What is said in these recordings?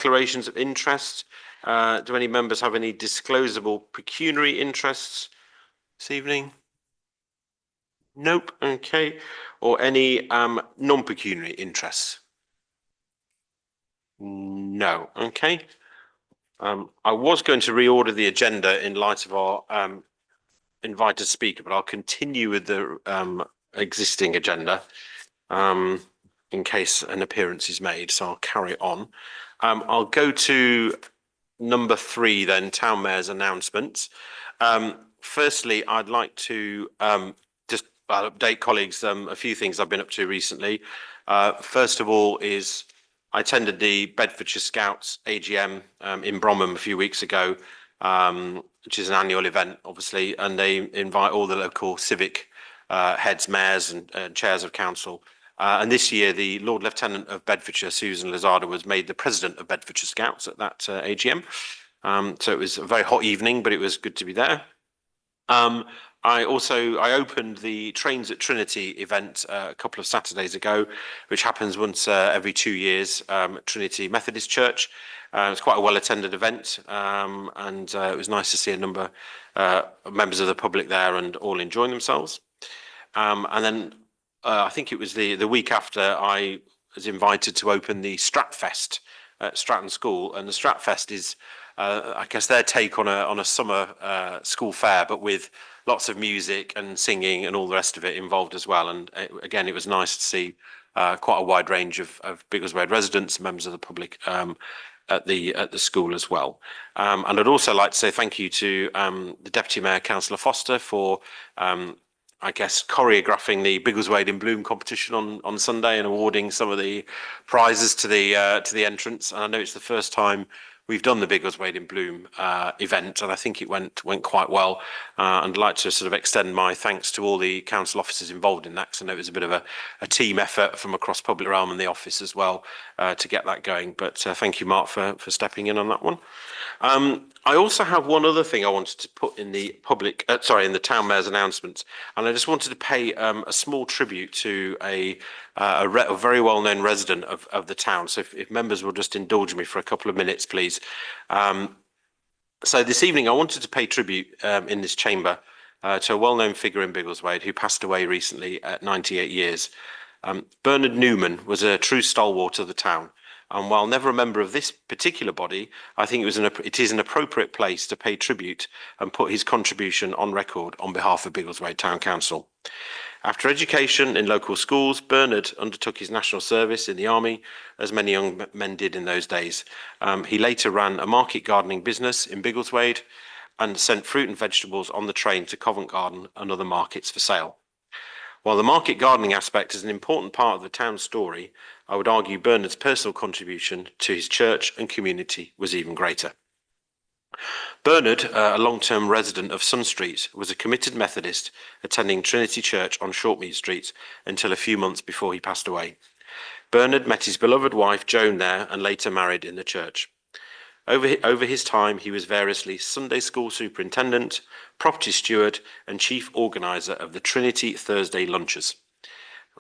declarations of interest. Do any members have any disclosable pecuniary interests this evening? Nope. Okay. Or any non-pecuniary interests? No. Okay. I was going to reorder the agenda in light of our invited speaker, but I'll continue with the existing agenda in case an appearance is made. So I'll carry on. I'll go to number 3 then, Town Mayor's announcements. Firstly, I'd like to just update colleagues a few things I've been up to recently. First of all is I attended the Bedfordshire Scouts AGM in Bromham a few weeks ago, which is an annual event, obviously, and they invite all the local civic heads, mayors and chairs of council. And this year, the Lord Lieutenant of Bedfordshire, Susan Lazada, was made the president of Bedfordshire Scouts at that AGM. So it was a very hot evening, but it was good to be there. I opened the Trains at Trinity event a couple of Saturdays ago, which happens once every 2 years at Trinity Methodist Church. It was quite a well-attended event, and it was nice to see a number of members of the public there and all enjoying themselves. And then I think it was the week after I was invited to open the Stratfest at Stratton School, and the Stratfest is, I guess, their take on a summer school fair, but with lots of music and singing and all the rest of it involved as well. And again, it was nice to see quite a wide range of Biggleswade residents, members of the public at the school as well. And I'd also like to say thank you to the Deputy Mayor, Councillor Foster, for I guess choreographing the Biggleswade in Bloom competition on Sunday and awarding some of the prizes to the entrants. And I know it's the first time we've done the Biggleswade in Bloom event, and I think it went quite well. And I'd like to sort of extend my thanks to all the council officers involved in that, because I know it was a bit of a team effort from across public realm and the office as well to get that going. But thank you, Mark, for stepping in on that one. I also have one other thing I wanted to put in the in the Town Mayor's announcements, and I just wanted to pay a small tribute to a very well-known resident of the town. So if members will just indulge me for a couple of minutes, please. So this evening I wanted to pay tribute in this chamber to a well-known figure in Biggleswade who passed away recently at 98 years. Bernard Newman was a true stalwart of the town. And while never a member of this particular body, I think it is an appropriate place to pay tribute and put his contribution on record on behalf of Biggleswade Town Council. After education in local schools, Bernard undertook his national service in the army, as many young men did in those days. He later ran a market gardening business in Biggleswade and sent fruit and vegetables on the train to Covent Garden and other markets for sale. While the market gardening aspect is an important part of the town's story, I would argue Bernard's personal contribution to his church and community was even greater. Bernard, a long-term resident of Sun Street, was a committed Methodist attending Trinity Church on Shortmead Street until a few months before he passed away. Bernard met his beloved wife Joan there and later married in the church. Over his time, he was variously Sunday school superintendent, property steward, and chief organiser of the Trinity Thursday lunches.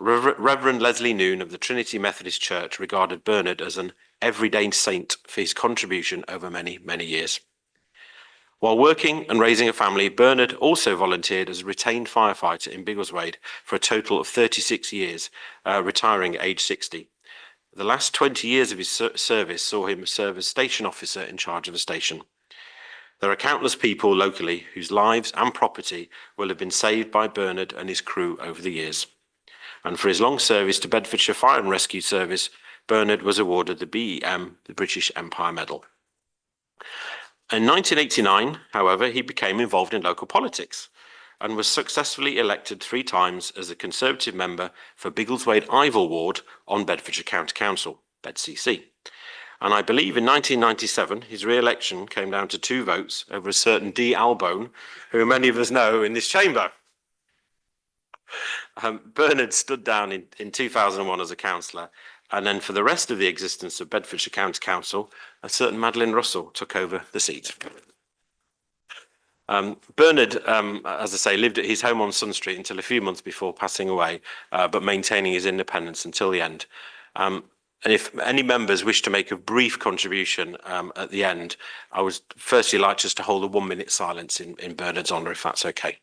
Reverend Leslie Noon of the Trinity Methodist Church regarded Bernard as an everyday saint for his contribution over many, many years. While working and raising a family, Bernard also volunteered as a retained firefighter in Biggleswade for a total of 36 years, retiring at age 60. The last 20 years of his service saw him serve as station officer in charge of a station. There are countless people locally whose lives and property will have been saved by Bernard and his crew over the years. And for his long service to Bedfordshire Fire and Rescue Service, Bernard was awarded the BEM, the British Empire Medal. In 1989, however, he became involved in local politics and was successfully elected 3 times as a Conservative member for Biggleswade Ivor Ward on Bedfordshire County Council, BedCC. And I believe in 1997, his re-election came down to 2 votes over a certain D. Albone, who many of us know in this chamber. Bernard stood down in 2001 as a councillor, and then for the rest of the existence of Bedfordshire County Council, a certain Madeline Russell took over the seat. Bernard, as I say, lived at his home on Sun Street until a few months before passing away, but maintaining his independence until the end. And if any members wish to make a brief contribution at the end, I would firstly like just to hold a 1 minute silence in Bernard's honour, if that's okay.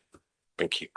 Thank you.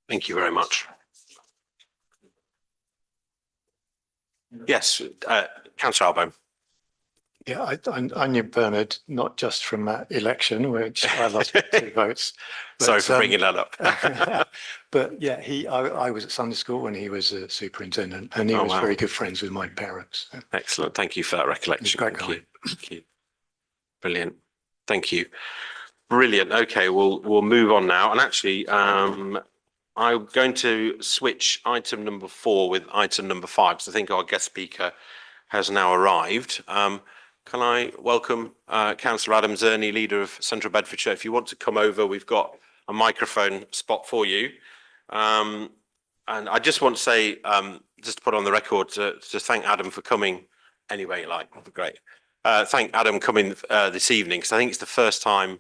Thank you very much. Yes, Councillor Albo. Yeah, I knew Bernard not just from that election, which I lost by 2 votes. Sorry for bringing that up. But yeah, I was at Sunday school when he was a superintendent, and he was wow. very good friends with my parents. Excellent. Thank you for that recollection. Great Thank you. Thank you. Brilliant. Thank you. Brilliant. Okay, we'll move on now. And actually, I'm going to switch item number 4 with item number 5. So I think our guest speaker has now arrived. Can I welcome Councillor Adam Zerny, leader of Central Bedfordshire? If you want to come over, we've got a microphone spot for you. And I just want to say, just to put on the record, to thank Adam for coming anyway. Great. Thank Adam coming this evening, because I think it's the first time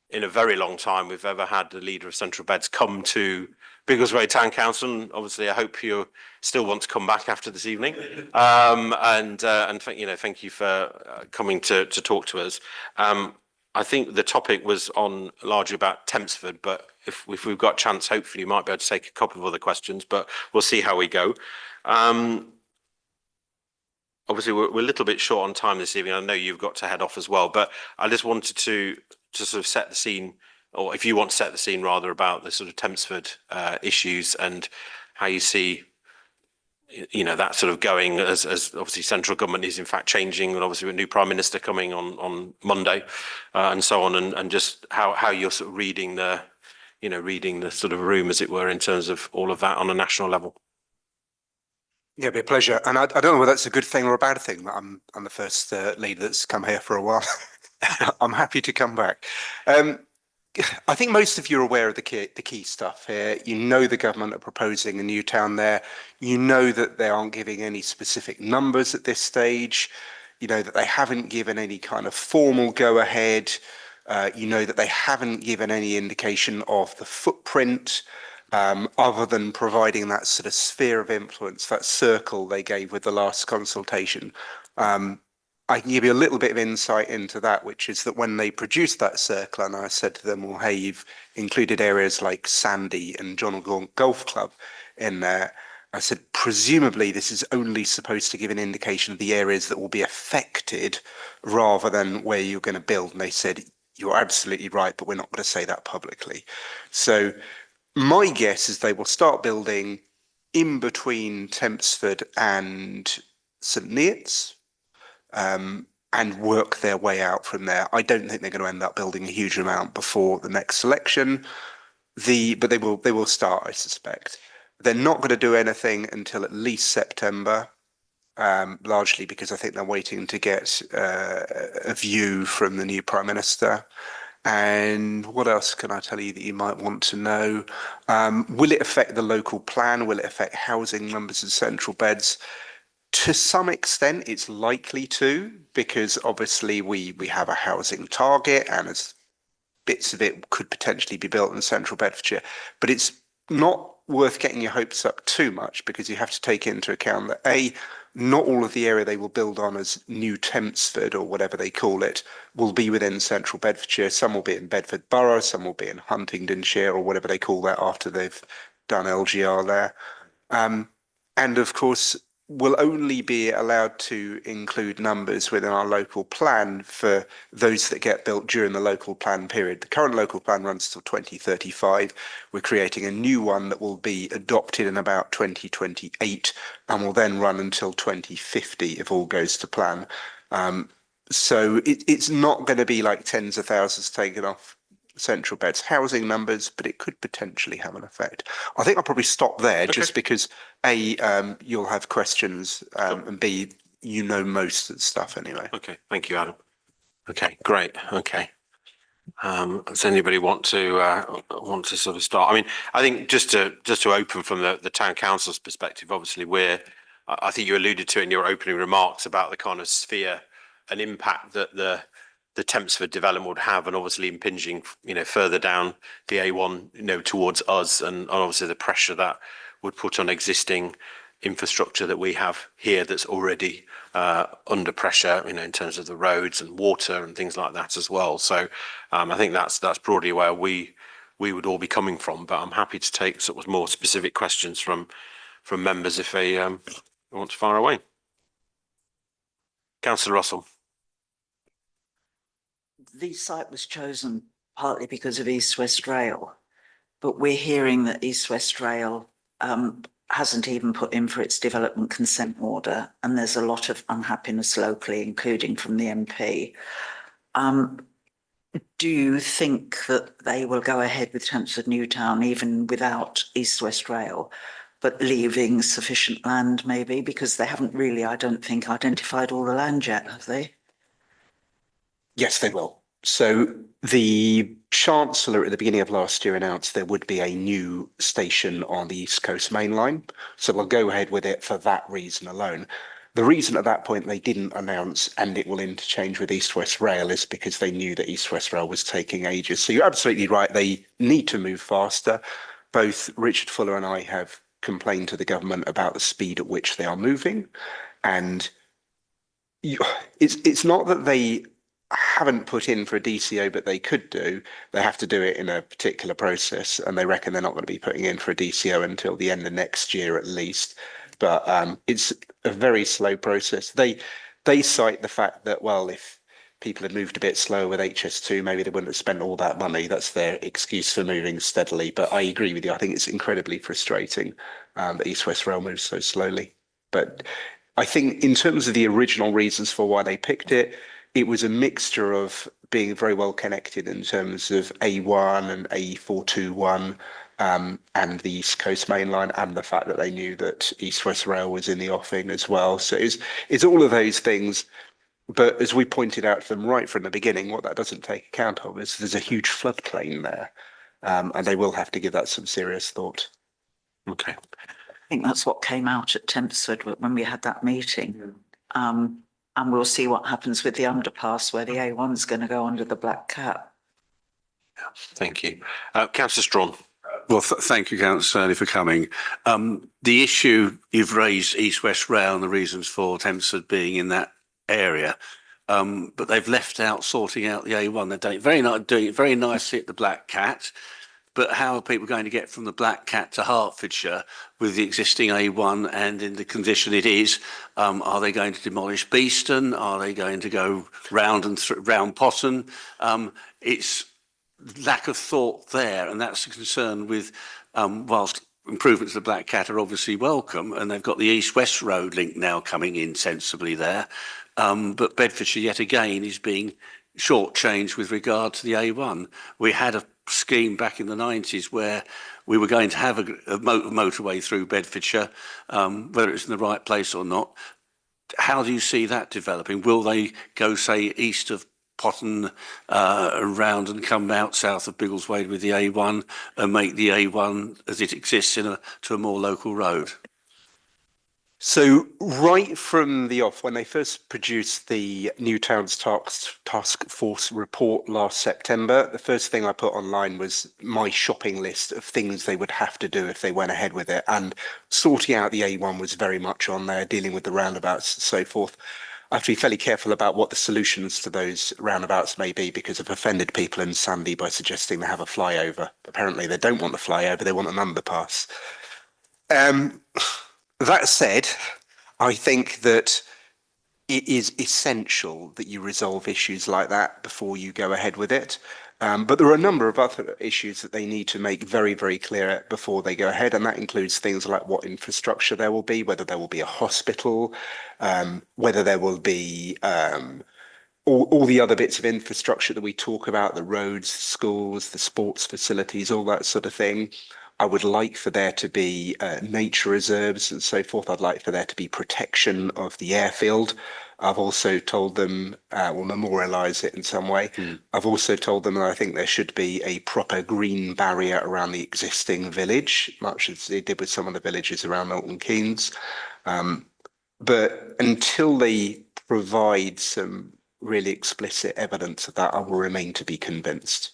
in a very long time we've ever had the leader of Central Beds come to Biggleswade Town Council. And obviously, I hope you still want to come back after this evening. And thank you for coming to talk to us. I think the topic was on largely about Tempsford, but if we've got a chance, hopefully you might be able to take a couple of other questions, but we'll see how we go. Obviously, we're a little bit short on time this evening. I know you've got to head off as well, but I just wanted to sort of set the scene, or if you want to set the scene rather, about the sort of Tempsford issues and how you see, that sort of going as obviously central government is in fact changing, and obviously with a new prime minister coming on Monday, and so on, and just how you're sort of reading the sort of room, as it were, in terms of all of that on a national level. Yeah, it'd be a pleasure. And I don't know whether that's a good thing or a bad thing that I'm the first leader that's come here for a while. I'm happy to come back. I think most of you are aware of the key stuff here. You know the government are proposing a new town there. You know that they aren't giving any specific numbers at this stage. You know that they haven't given any kind of formal go-ahead. You know that they haven't given any indication of the footprint, other than providing that sort of sphere of influence, that circle they gave with the last consultation. I can give you a little bit of insight into that, which is that when they produced that circle, and I said to them, well, hey, you've included areas like Sandy and John O'Gaunt Golf Club in there. I said, presumably this is only supposed to give an indication of the areas that will be affected rather than where you're going to build. And they said, you're absolutely right, but we're not going to say that publicly. So my guess is they will start building in between Tempsford and St Neots, and work their way out from there. I don't think they're going to end up building a huge amount before the next election. But they will start, I suspect. They're not going to do anything until at least September, largely because I think they're waiting to get a view from the new Prime Minister. And what else can I tell you that you might want to know? Will it affect the local plan? Will it affect housing numbers and central beds? To some extent, it's likely to, because obviously we have a housing target, and as bits of it could potentially be built in central Bedfordshire. But it's not worth getting your hopes up too much, because you have to take into account that not all of the area they will build on as New Tempsford, or whatever they call it, will be within central Bedfordshire. Some will be in Bedford Borough, some will be in Huntingdonshire, or whatever they call that after they've done LGR there. And of course, we'll only be allowed to include numbers within our local plan for those that get built during the local plan period. The current local plan runs till 2035. We're creating a new one that will be adopted in about 2028 and will then run until 2050 if all goes to plan. So it's not going to be like tens of thousands taken off central beds housing numbers, but it could potentially have an effect. I think I'll probably stop there just because A, you'll have questions, and B, you know most of the stuff anyway. Okay, thank you, Adam. Okay, great. Okay. Does anybody want to sort of start? I mean, I think just to open from the town council's perspective, obviously I think you alluded to in your opening remarks about the kind of sphere and impact that the Tempsford development would have, and obviously impinging, further down the A1, towards us, and obviously the pressure that would put on existing infrastructure that we have here that's already under pressure, in terms of the roads and water and things like that as well. So I think that's broadly where we would all be coming from. But I'm happy to take sort of more specific questions from members if they want to fire away. Councillor Russell. The site was chosen partly because of East West Rail, but we're hearing that East West Rail hasn't even put in for its development consent order, and there's a lot of unhappiness locally, including from the MP. Do you think that they will go ahead with Tempsford Newtown even without East West Rail, but leaving sufficient land maybe? Because they haven't really, I don't think, identified all the land yet, have they? Yes, they will. So the Chancellor at the beginning of last year announced there would be a new station on the East Coast Main Line. So we'll go ahead with it for that reason alone. The reason at that point they didn't announce and it will interchange with East West Rail is because they knew that East West Rail was taking ages. So you're absolutely right. They need to move faster. Both Richard Fuller and I have complained to the government about the speed at which they are moving. And it's not that they haven't put in for a DCO, but they could do. They have to do it in a particular process, and they reckon they're not going to be putting in for a DCO until the end of next year at least. But it's a very slow process. They cite the fact that, well, if people had moved a bit slower with HS2, maybe they wouldn't have spent all that money. That's their excuse for moving steadily. But I agree with you. I think it's incredibly frustrating that East West Rail moves so slowly. But I think in terms of the original reasons for why they picked it, it was a mixture of being very well connected in terms of A1 and A421 and the East Coast Main Line, and the fact that they knew that East West Rail was in the offing as well. So it's all of those things. But as we pointed out to them right from the beginning, what that doesn't take account of is there's a huge floodplain there, and they will have to give that some serious thought. Okay. I think that's what came out at Tempsford when we had that meeting. And we'll see what happens with the underpass where the A1 is going to go under the Black Cat. Yeah, thank you. Councillor Strawn. Well, thank you, Councillor, for coming. The issue you've raised, East West Rail, and the reasons for Tempsford being in that area, but they've left out sorting out the A1. They're doing it very nicely at the Black Cat. But how are people going to get from the Black Cat to Hertfordshire with the existing A1 and in the condition it is? Are they going to demolish Beeston? Are they going to go round round Potton? It's lack of thought there, and that's a concern with, whilst improvements to the Black Cat are obviously welcome, and they've got the East-West Road link now coming in sensibly there. But Bedfordshire, yet again, is being shortchanged with regard to the A1. We had a scheme back in the 90s where we were going to have a motorway through Bedfordshire, whether it's in the right place or not. How do you see that developing? Will they go, say, east of Potton around and come out south of Biggleswade with the A1 and make the A1 as it exists to a more local road? So right from the off, when they first produced the Newtown's Task Force report last September, the first thing I put online was my shopping list of things they would have to do if they went ahead with it. And sorting out the A1 was very much on there, dealing with the roundabouts and so forth. I have to be fairly careful about what the solutions to those roundabouts may be, because I've offended people in Sandy by suggesting they have a flyover. Apparently they don't want the flyover, they want an underpass. That said, I think that it is essential that you resolve issues like that before you go ahead with it. But there are a number of other issues that they need to make very, very clear before they go ahead. And that includes things like what infrastructure there will be, whether there will be a hospital, whether there will be all the other bits of infrastructure that we talk about, the roads, schools, the sports facilities, all that sort of thing. I would like for there to be nature reserves and so forth. I'd like for there to be protection of the airfield. I've also told them we'll memorialise it in some way. I've also told them that I think there should be a proper green barrier around the existing village, much as they did with some of the villages around Milton Keynes. But until they provide some really explicit evidence of that, I will remain to be convinced.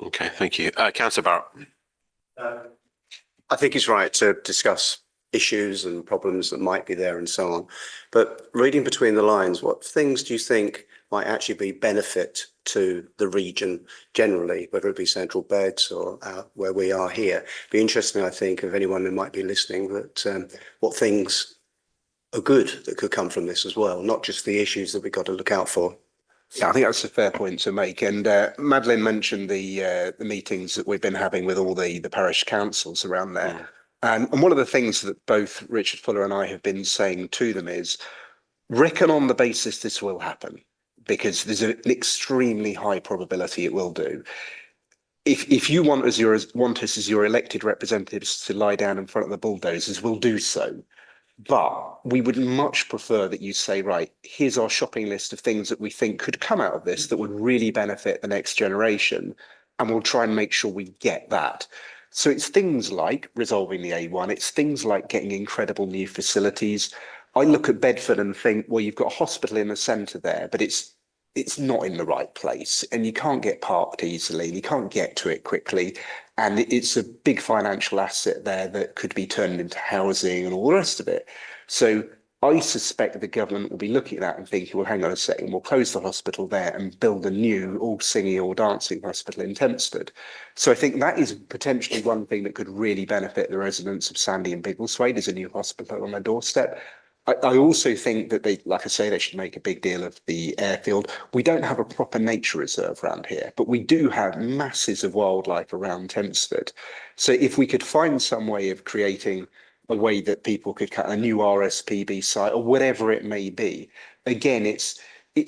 Okay, thank you. Councillor Barrett. I think it's right to discuss issues and problems that might be there and so on. But reading between the lines, what things do you think might actually be benefit to the region generally, whether it be central beds or where we are here? Be interesting, I think, of anyone who might be listening, that what things are good that could come from this as well, not just the issues that we've got to look out for. Yeah, I think that's a fair point to make. And Madeline mentioned the meetings that we've been having with all the parish councils around there. And one of the things that both Richard Fuller and I have been saying to them is, reckon on the basis this will happen, because there's an extremely high probability it will do. If you want us as your elected representatives to lie down in front of the bulldozers, we'll do so. But we would much prefer that you say, right, here's our shopping list of things that we think could come out of this that would really benefit the next generation. And we'll try and make sure we get that. So it's things like resolving the A1. It's things like getting incredible new facilities. I look at Bedford and think, well, you've got a hospital in the centre there, but it's not in the right place and you can't get parked easily and you can't get to it quickly. And it's a big financial asset there that could be turned into housing and all the rest of it. So I suspect the government will be looking at that and thinking, well, hang on a second, we'll close the hospital there and build a new all singing, all dancing hospital in Tempsted. So I think that is potentially one thing that could really benefit the residents of Sandy and Biggleswade, is a new hospital on their doorstep. I also think that they, like I say, they should make a big deal of the airfield. We don't have a proper nature reserve around here, but we do have masses of wildlife around Tempsted. So if we could find some way of creating a way that people could cut a new RSPB site or whatever it may be, again, it's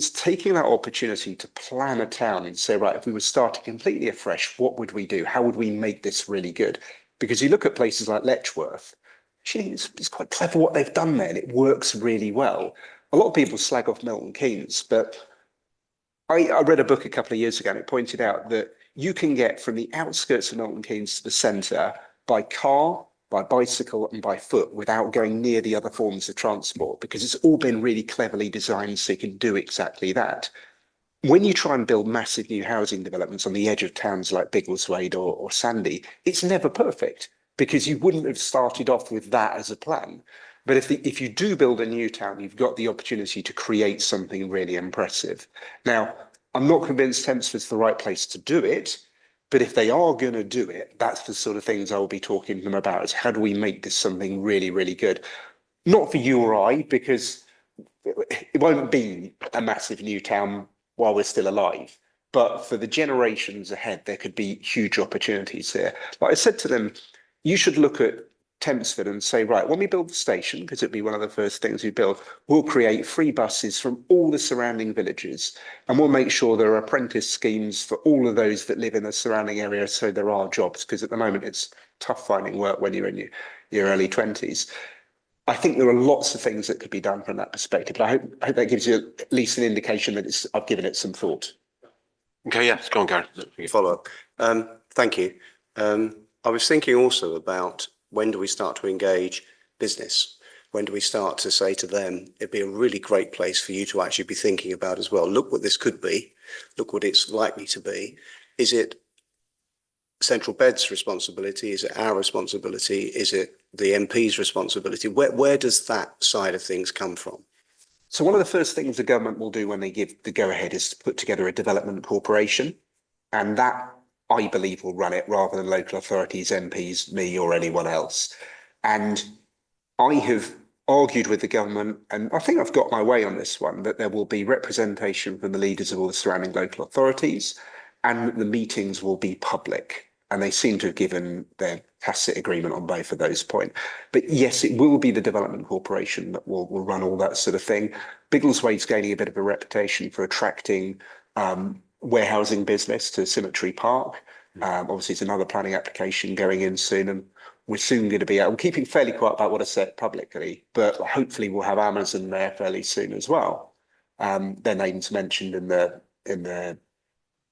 taking that opportunity to plan a town and say, right, if we were starting completely afresh, what would we do? How would we make this really good? Because you look at places like Letchworth, actually, it's quite clever what they've done there, and it works really well. A lot of people slag off Milton Keynes, but I read a book a couple of years ago and it pointed out that you can get from the outskirts of Milton Keynes to the centre by car, by bicycle and by foot without going near the other forms of transport, because it's all been really cleverly designed so you can do exactly that. When you try and build massive new housing developments on the edge of towns like Biggleswade or Sandy, it's never perfect, because you wouldn't have started off with that as a plan. But if you do build a new town, you've got the opportunity to create something really impressive. Now, I'm not convinced Tempsford's the right place to do it, but if they are going to do it, that's the sort of things I will be talking to them about, is how do we make this something really, really good? Not for you or I, because it won't be a massive new town while we're still alive. But for the generations ahead, there could be huge opportunities here. Like I said to them, you should look at Tempsford and say, right, when we build the station, because it'd be one of the first things we build, we'll create free buses from all the surrounding villages. And we'll make sure there are apprentice schemes for all of those that live in the surrounding area, so there are jobs, because at the moment it's tough finding work when you're in your early 20s. I think there are lots of things that could be done from that perspective, but I hope that gives you at least an indication that I've given it some thought. Okay, yes, go on, Gary. Follow up. Thank you. I was thinking also about, when do we start to engage business? When do we start to say to them, it'd be a really great place for you to actually be thinking about as well. Look what this could be. Look what it's likely to be. Is it Central Bed's responsibility? Is it our responsibility? Is it the MP's responsibility? Where does that side of things come from? So one of the first things the government will do when they give the go-ahead is to put together a development corporation. And that, I believe, will run it rather than local authorities, MPs, me or anyone else. And I have argued with the government, and I think I've got my way on this one, that there will be representation from the leaders of all the surrounding local authorities and the meetings will be public. And they seem to have given their tacit agreement on both of those points. But yes, it will be the Development Corporation that will run all that sort of thing. Biggleswade's gaining a bit of a reputation for attracting warehousing business to Symmetry Park. Obviously, it's another planning application going in soon, and we're soon going to be. I'm keeping fairly quiet about what I said publicly, but hopefully we'll have Amazon there fairly soon as well. Their name's mentioned in the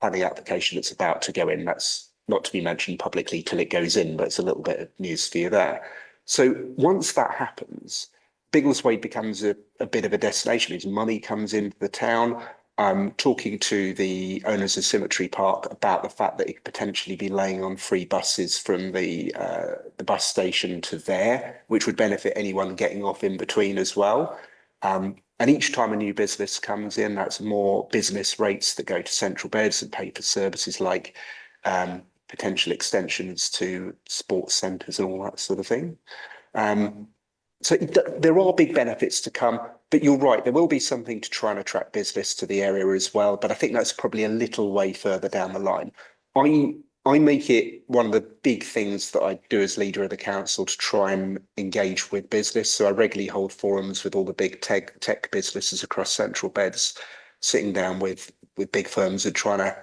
planning application that's about to go in. That's not to be mentioned publicly till it goes in, but it's a little bit of news for you there. So once that happens, Biggleswade becomes a bit of a destination. As money comes into the town, I'm talking to the owners of Symmetry Park about the fact that it could potentially be laying on free buses from the bus station to there, which would benefit anyone getting off in between as well. And each time a new business comes in, that's more business rates that go to central beds and pay for services like potential extensions to sports centres and all that sort of thing. So there are big benefits to come, but you're right, there will be something to try and attract business to the area as well. But I think that's probably a little way further down the line. I make it one of the big things that I do as leader of the council to try and engage with business. So I regularly hold forums with all the big tech businesses across central beds, sitting down with big firms and trying to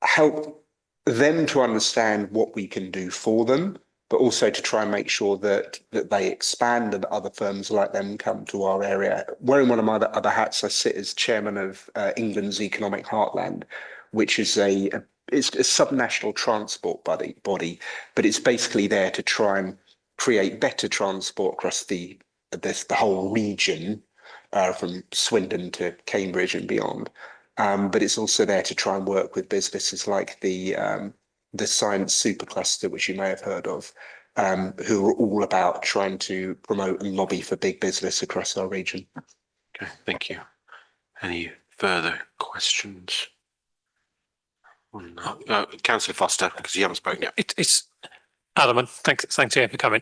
help them to understand what we can do for them, but also to try and make sure that they expand and other firms like them come to our area. Wearing one of my other hats, I sit as chairman of England's Economic Heartland, which is it's a subnational transport body, but it's basically there to try and create better transport across the whole region, from Swindon to Cambridge and beyond. But it's also there to try and work with businesses like the Science Supercluster, which you may have heard of, who are all about trying to promote and lobby for big business across our region. Okay, thank you. Any further questions? Councillor Foster, because you haven't spoken yet. It's Adam, and thanks again for coming.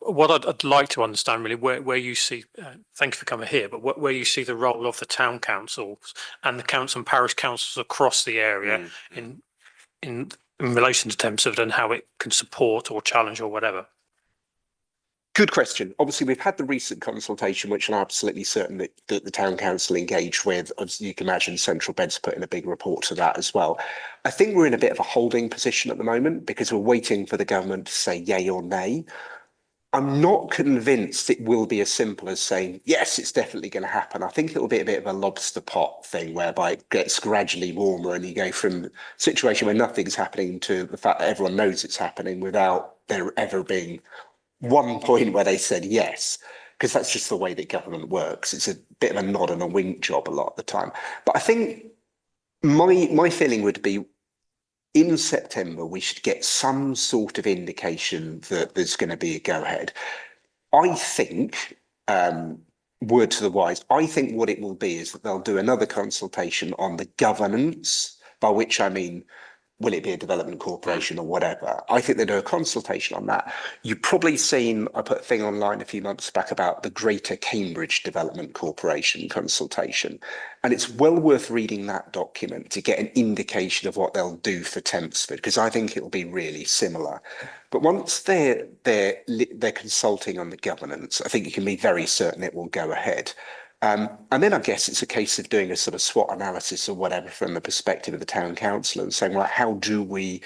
What I'd like to understand really where you see, thank you for coming here, but where you see the role of the town councils and the council and parish councils across the area in relation to Thamesford and how it can support or challenge or whatever. Good question. Obviously, we've had the recent consultation, which I'm absolutely certain that the town council engaged with. As you can imagine, Central Bed's put in a big report to that as well. I think we're in a bit of a holding position at the moment because we're waiting for the government to say yay or nay. I'm not convinced it will be as simple as saying, yes, it's definitely going to happen. I think it'll be a bit of a lobster pot thing whereby it gets gradually warmer and you go from a situation where nothing's happening to the fact that everyone knows it's happening without there ever being one point where they said yes, because that's just the way that government works. It's a bit of a nod and a wink job a lot of the time. But I think my feeling would be in September, we should get some sort of indication that there's going to be a go ahead. I think, word to the wise, I think what it will be is that they'll do another consultation on the governance, by which I mean, will it be a development corporation or whatever? I think they do a consultation on that. You've probably seen, I put a thing online a few months back about the Greater Cambridge Development Corporation consultation. And it's well worth reading that document to get an indication of what they'll do for Thamesford, because I think it'll be really similar. But once they're consulting on the governance, I think you can be very certain it will go ahead. And then I guess it's a case of doing a sort of SWOT analysis or whatever from the perspective of the town council and saying, right, how do we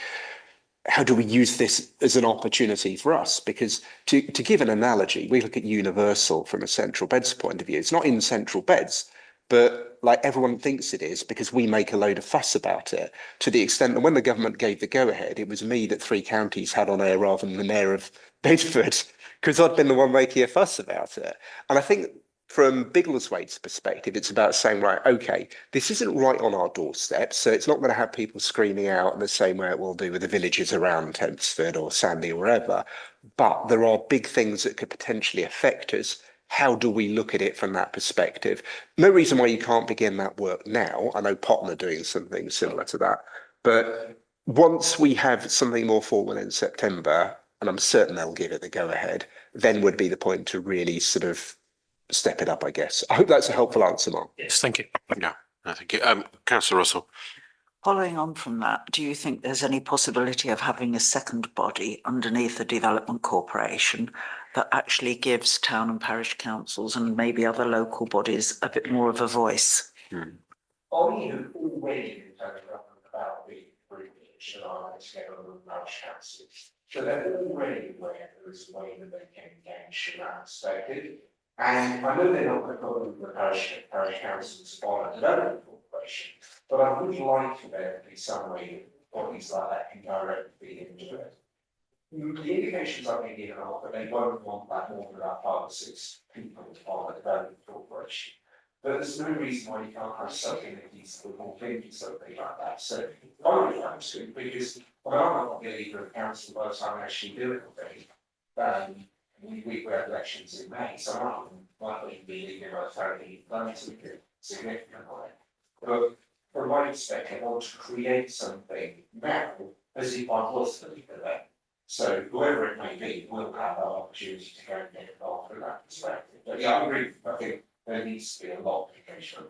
use this as an opportunity for us? Because to give an analogy, we look at Universal from a Central Beds point of view. It's not in Central Beds, but like everyone thinks it is because we make a load of fuss about it, to the extent that when the government gave the go-ahead, it was me that Three Counties had on air rather than the mayor of Bedford, because I'd been the one making a fuss about it. And I think from Biggleswade's perspective, it's about saying, right, okay, this isn't right on our doorstep, so it's not going to have people screaming out in the same way it will do with the villages around Thamesford or Sandy or wherever. But there are big things that could potentially affect us. How do we look at it from that perspective? No reason why you can't begin that work now. I know Potton are doing something similar to that. But once we have something more formal in September, and I'm certain they'll give it the go ahead, then would be the point to really sort of step it up, I guess. I hope that's a helpful answer, Mark. Yes, thank you. Yeah, I think, Councillor Russell. Following on from that, do you think there's any possibility of having a second body underneath the Development Corporation that actually gives town and parish councils and maybe other local bodies a bit more of a voice? Are you already about the bridge and I together with parish councils? So they're already aware there is a way that they can engage from that perspective. And I know they're not going to go with the parish councils on a development corporation, but I would like for there to be some way that bodies like that can directly be into it. The indications I've been given are that they won't want that more than about 5 or 6 people on a development corporation. But there's no reason why you can't have something that needs to more thinking something like that. So I would like to, because when I'm not the leader of the council by the time I actually do it, we have elections in May, so I'm not likely to be leading by fairly significantly. But from my perspective, I want to create something now as if I was the leader then. So whoever it may be will have that opportunity to go and get involved from that perspective. But yeah, I agree. I think there needs to be a lot of education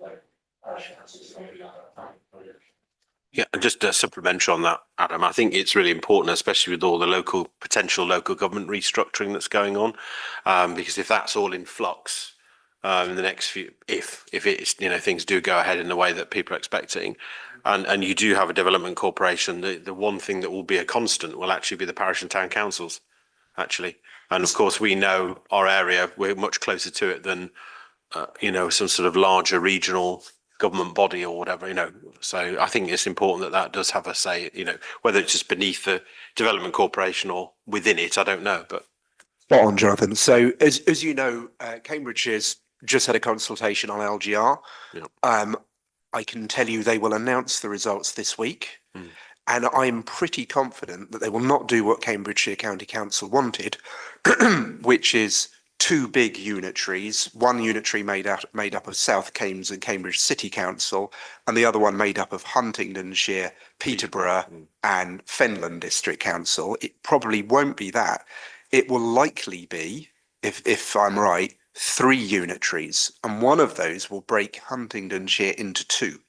like parish councils and maybe other. Yeah, and just a supplementary on that, Adam. I think it's really important, especially with all the potential local government restructuring that's going on, because if that's all in flux in the next few, if it's things do go ahead in the way that people are expecting, and you do have a development corporation, the one thing that will be a constant will actually be the parish and town councils, actually. And of course, we know our area; we're much closer to it than some sort of larger regional government body or whatever, so I think it's important that does have a say, whether it's just beneath the development corporation or within it, I don't know, but. Spot on, Jonathan. So as you know, Cambridge has just had a consultation on LGR. Yeah. I can tell you they will announce the results this week. And I'm pretty confident that they will not do what Cambridgeshire County Council wanted, which is 2 big unitaries, one unitary made up of South Cambs and Cambridge City Council, and the other one made up of Huntingdonshire, Peterborough, and Fenland District Council. It probably won't be that. It will likely be, if I'm right, 3 unitaries, and one of those will break Huntingdonshire into 2,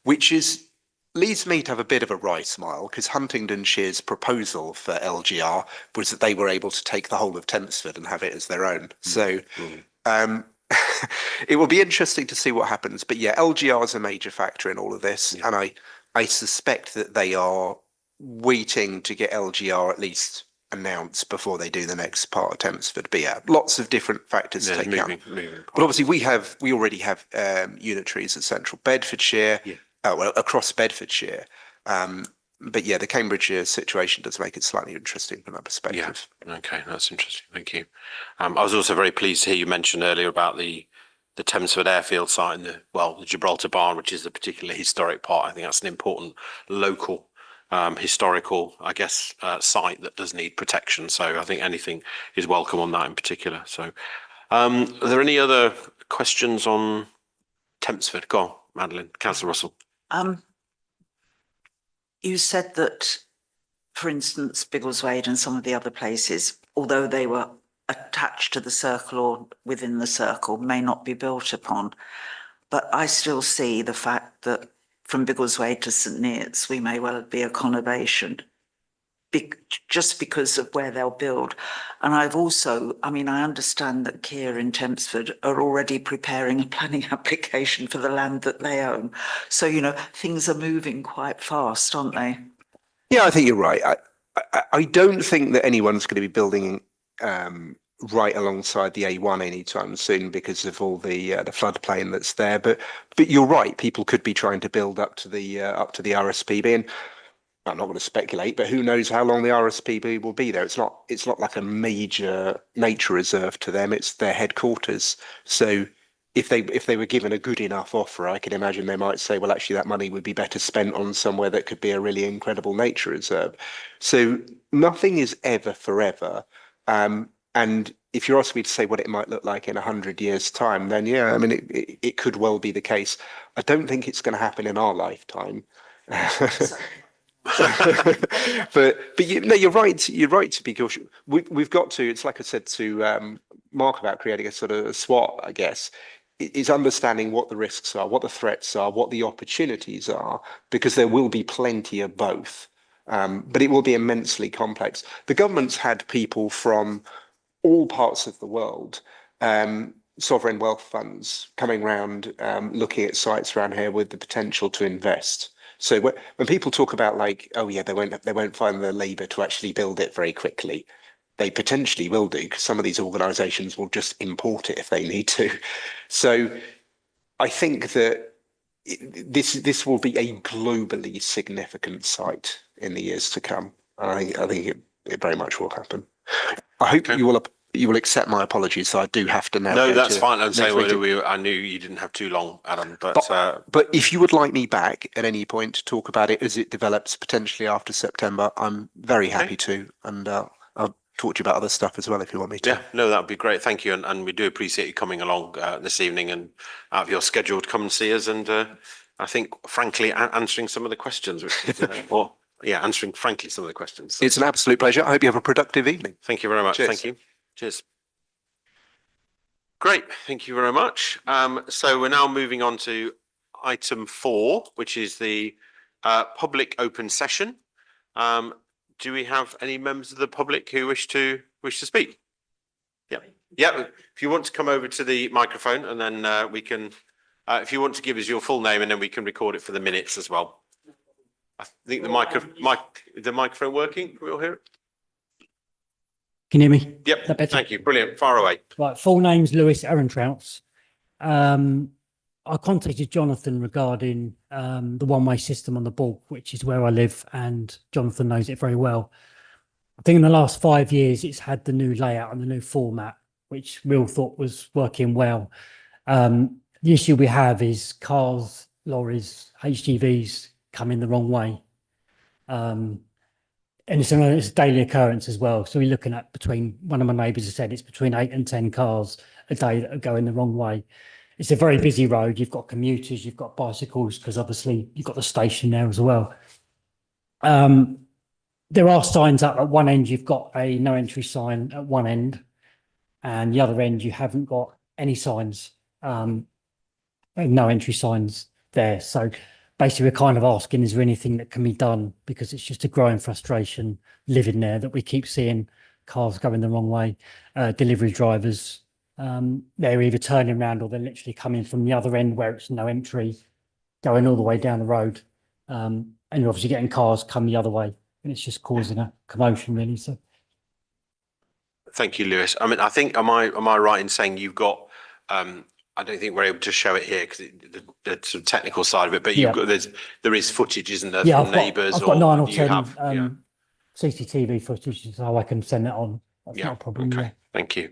which leads me to have a bit of a wry smile, because Huntingdonshire's proposal for LGR was that they were able to take the whole of Tempsford and have it as their own. So it will be interesting to see what happens. But yeah, LGR is a major factor in all of this. Yeah. And I suspect that they are waiting to get LGR at least announced before they do the next part of Tempsford. But yeah, lots of different factors to take account. But obviously we already have unitaries at Central Bedfordshire. Yeah. Across Bedfordshire. But yeah, the Cambridgeshire situation does make it slightly interesting from that perspective. Yeah. Okay, that's interesting. Thank you. I was also very pleased to hear you mention earlier about the Tempsford airfield site and the Gibraltar Barn, which is a particularly historic part. I think that's an important local historical, I guess, site that does need protection. So I think anything is welcome on that in particular. So are there any other questions on Tempsford? Go on, Madeline. Councillor Russell. You said that, for instance, Biggleswade and some of the other places, although they were attached to the circle or within the circle, may not be built upon. But I still see the fact that from Biggleswade to St Neots, we may well be a conurbation, just because of where they'll build. And I understand that Keir and Tempsford are already preparing a planning application for the land that they own. So, things are moving quite fast, aren't they? Yeah, I think you're right. I don't think that anyone's going to be building right alongside the A1 anytime soon because of all the floodplain that's there. But you're right. People could be trying to build up to the RSPB, and I'm not going to speculate, but who knows how long the RSPB will be there. It's not like a major nature reserve to them. It's their headquarters. So if they were given a good enough offer, I can imagine they might say, well, actually that money would be better spent on somewhere that could be a really incredible nature reserve. So nothing is ever forever. And if you're asking me to say what it might look like in 100 years' time, then yeah, it could well be the case. I don't think it's going to happen in our lifetime. But you no, you're right. You're right to be cautious. We've got to. It's like I said to Mark about creating a sort of a SWOT. I guess is understanding what the risks are, what the threats are, what the opportunities are, because there will be plenty of both. But it will be immensely complex. The government's had people from all parts of the world, sovereign wealth funds coming around, looking at sites around here with the potential to invest. So when people talk about like, oh yeah, they won't find the labour to actually build it very quickly, they potentially will do because some of these organisations will just import it if they need to. So I think that this will be a globally significant site in the years to come. I think it very much will happen. I hope Okay. you will accept my apologies. So I do have to now. No, go that's to fine. I'm next saying meeting. I knew you didn't have too long, Adam, but But if you would like me back at any point to talk about it as it develops potentially after September, I'm very happy to, and I'll talk to you about other stuff as well if you want me to. yeah, no, that would be great. Thank you, and we do appreciate you coming along this evening and out of your schedule to come and see us. And I think, frankly, answering some of the questions, which is, answering frankly some of the questions. So It's an absolute pleasure. I hope you have a productive evening. thank you very much. Cheers. Thank you. Cheers. Great, thank you very much. So we're now moving on to item 4, which is the public open session. Do we have any members of the public who wish to speak? Yeah. If you want to come over to the microphone, and then we can. If you want to give us your full name, and then we can record it for the minutes as well. I think the microphone working. Can we all hear it? Can you hear me? Yep. Thank you. Brilliant. Far away. Right. Full name's Lewis Ehrentrautz. I contacted Jonathan regarding the one-way system on the Bulk, which is where I live, and Jonathan knows it very well. I think in the last 5 years, it's had the new layout and the new format, which we all thought was working well. The issue we have is cars, lorries, HGVs coming the wrong way. And it's a daily occurrence as well. So we're looking at one of my neighbours has said it's between 8 and 10 cars a day that are going the wrong way. It's a very busy road. You've got commuters, you've got bicycles, because obviously you've got the station there as well. There are signs up at one end. You've got a no entry sign at one end, and the other end you haven't got any signs, no entry signs there. So basically we're kind of asking, is there anything that can be done? Because it's just a growing frustration living there that we keep seeing cars going the wrong way. Delivery drivers, they're either turning around or they're literally coming from the other end where it's no entry, going all the way down the road. And you're obviously getting cars come the other way, and it's just causing a commotion really. So Thank you, Lewis. I mean, I think, am I right in saying you've got, I don't think we're able to show it here because the sort of technical side of it, but you've got, there is footage, isn't there, from neighbours? I've got 9 or you 10 have, CCTV footage, so I can send it on. That's not a problem. Okay. Thank you.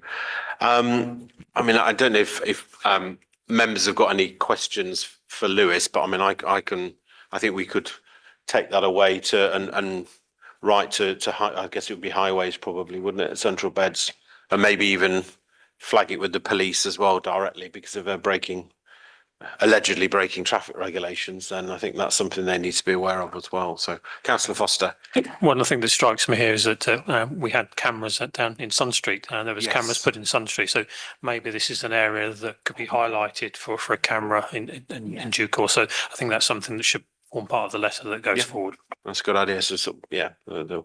I mean, I don't know if members have got any questions for Lewis, but I mean, I think we could take that away to and write to I guess it would be highways probably, wouldn't it? Central beds, and maybe even flag it with the police as well directly, because if they're allegedly breaking traffic regulations, then I think that's something they need to be aware of as well. So, Councillor Foster. One of the things that strikes me here is that we had cameras down in Sun Street, and there was cameras put in Sun Street. So maybe this is an area that could be highlighted for a camera in due course. So I think that's something that should form part of the letter that goes forward. That's a good idea. So the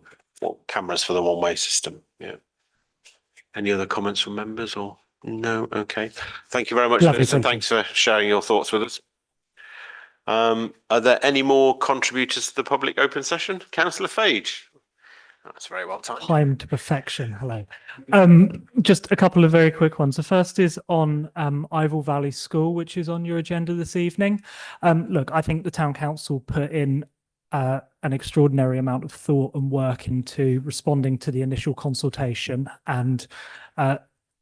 cameras for the one-way system. Yeah. Any other comments from members or no? Okay. Thank you very much, Lewis, and thanks for sharing your thoughts with us. Are there any more contributors to the public open session? Councillor Fage. That's very well timed. Time to perfection. Hello. Just a couple of very quick ones. The first is on Ivor Valley School, which is on your agenda this evening. Look, I think the town council put in an extraordinary amount of thought and work into responding to the initial consultation, and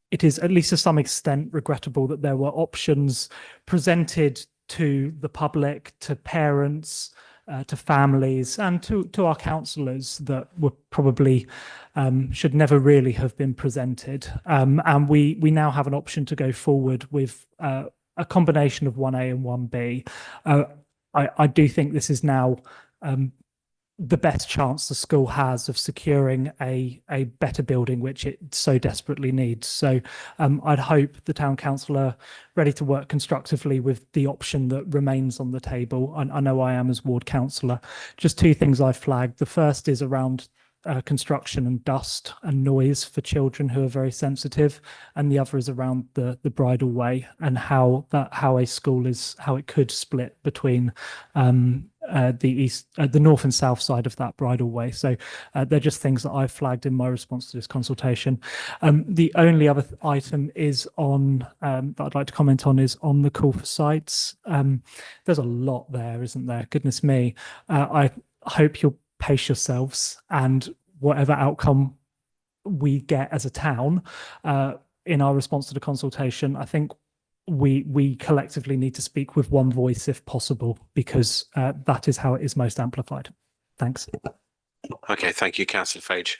it is, at least to some extent, regrettable that there were options presented to the public, to parents, to families, and to our councillors that were probably should never really have been presented. And we now have an option to go forward with a combination of 1A and 1B. I do think this is now the best chance the school has of securing a better building, which it so desperately needs. So I'd hope the town council are ready to work constructively with the option that remains on the table. I know I am as ward councillor. Just two things I flagged. The first is around construction and dust and noise for children who are very sensitive, and the other is around the bridle way and how a school is, how it could split between the north and south side of that bridle way. So they're just things that I've flagged in my response to this consultation. The only other item is on that I'd like to comment on is on the call for sites. There's a lot there, isn't there? Goodness me. I hope you'll pace yourselves, and whatever outcome we get as a town in our response to the consultation, I think we collectively need to speak with one voice if possible, because that is how it is most amplified. Thanks. Okay, thank you, Councillor Fage.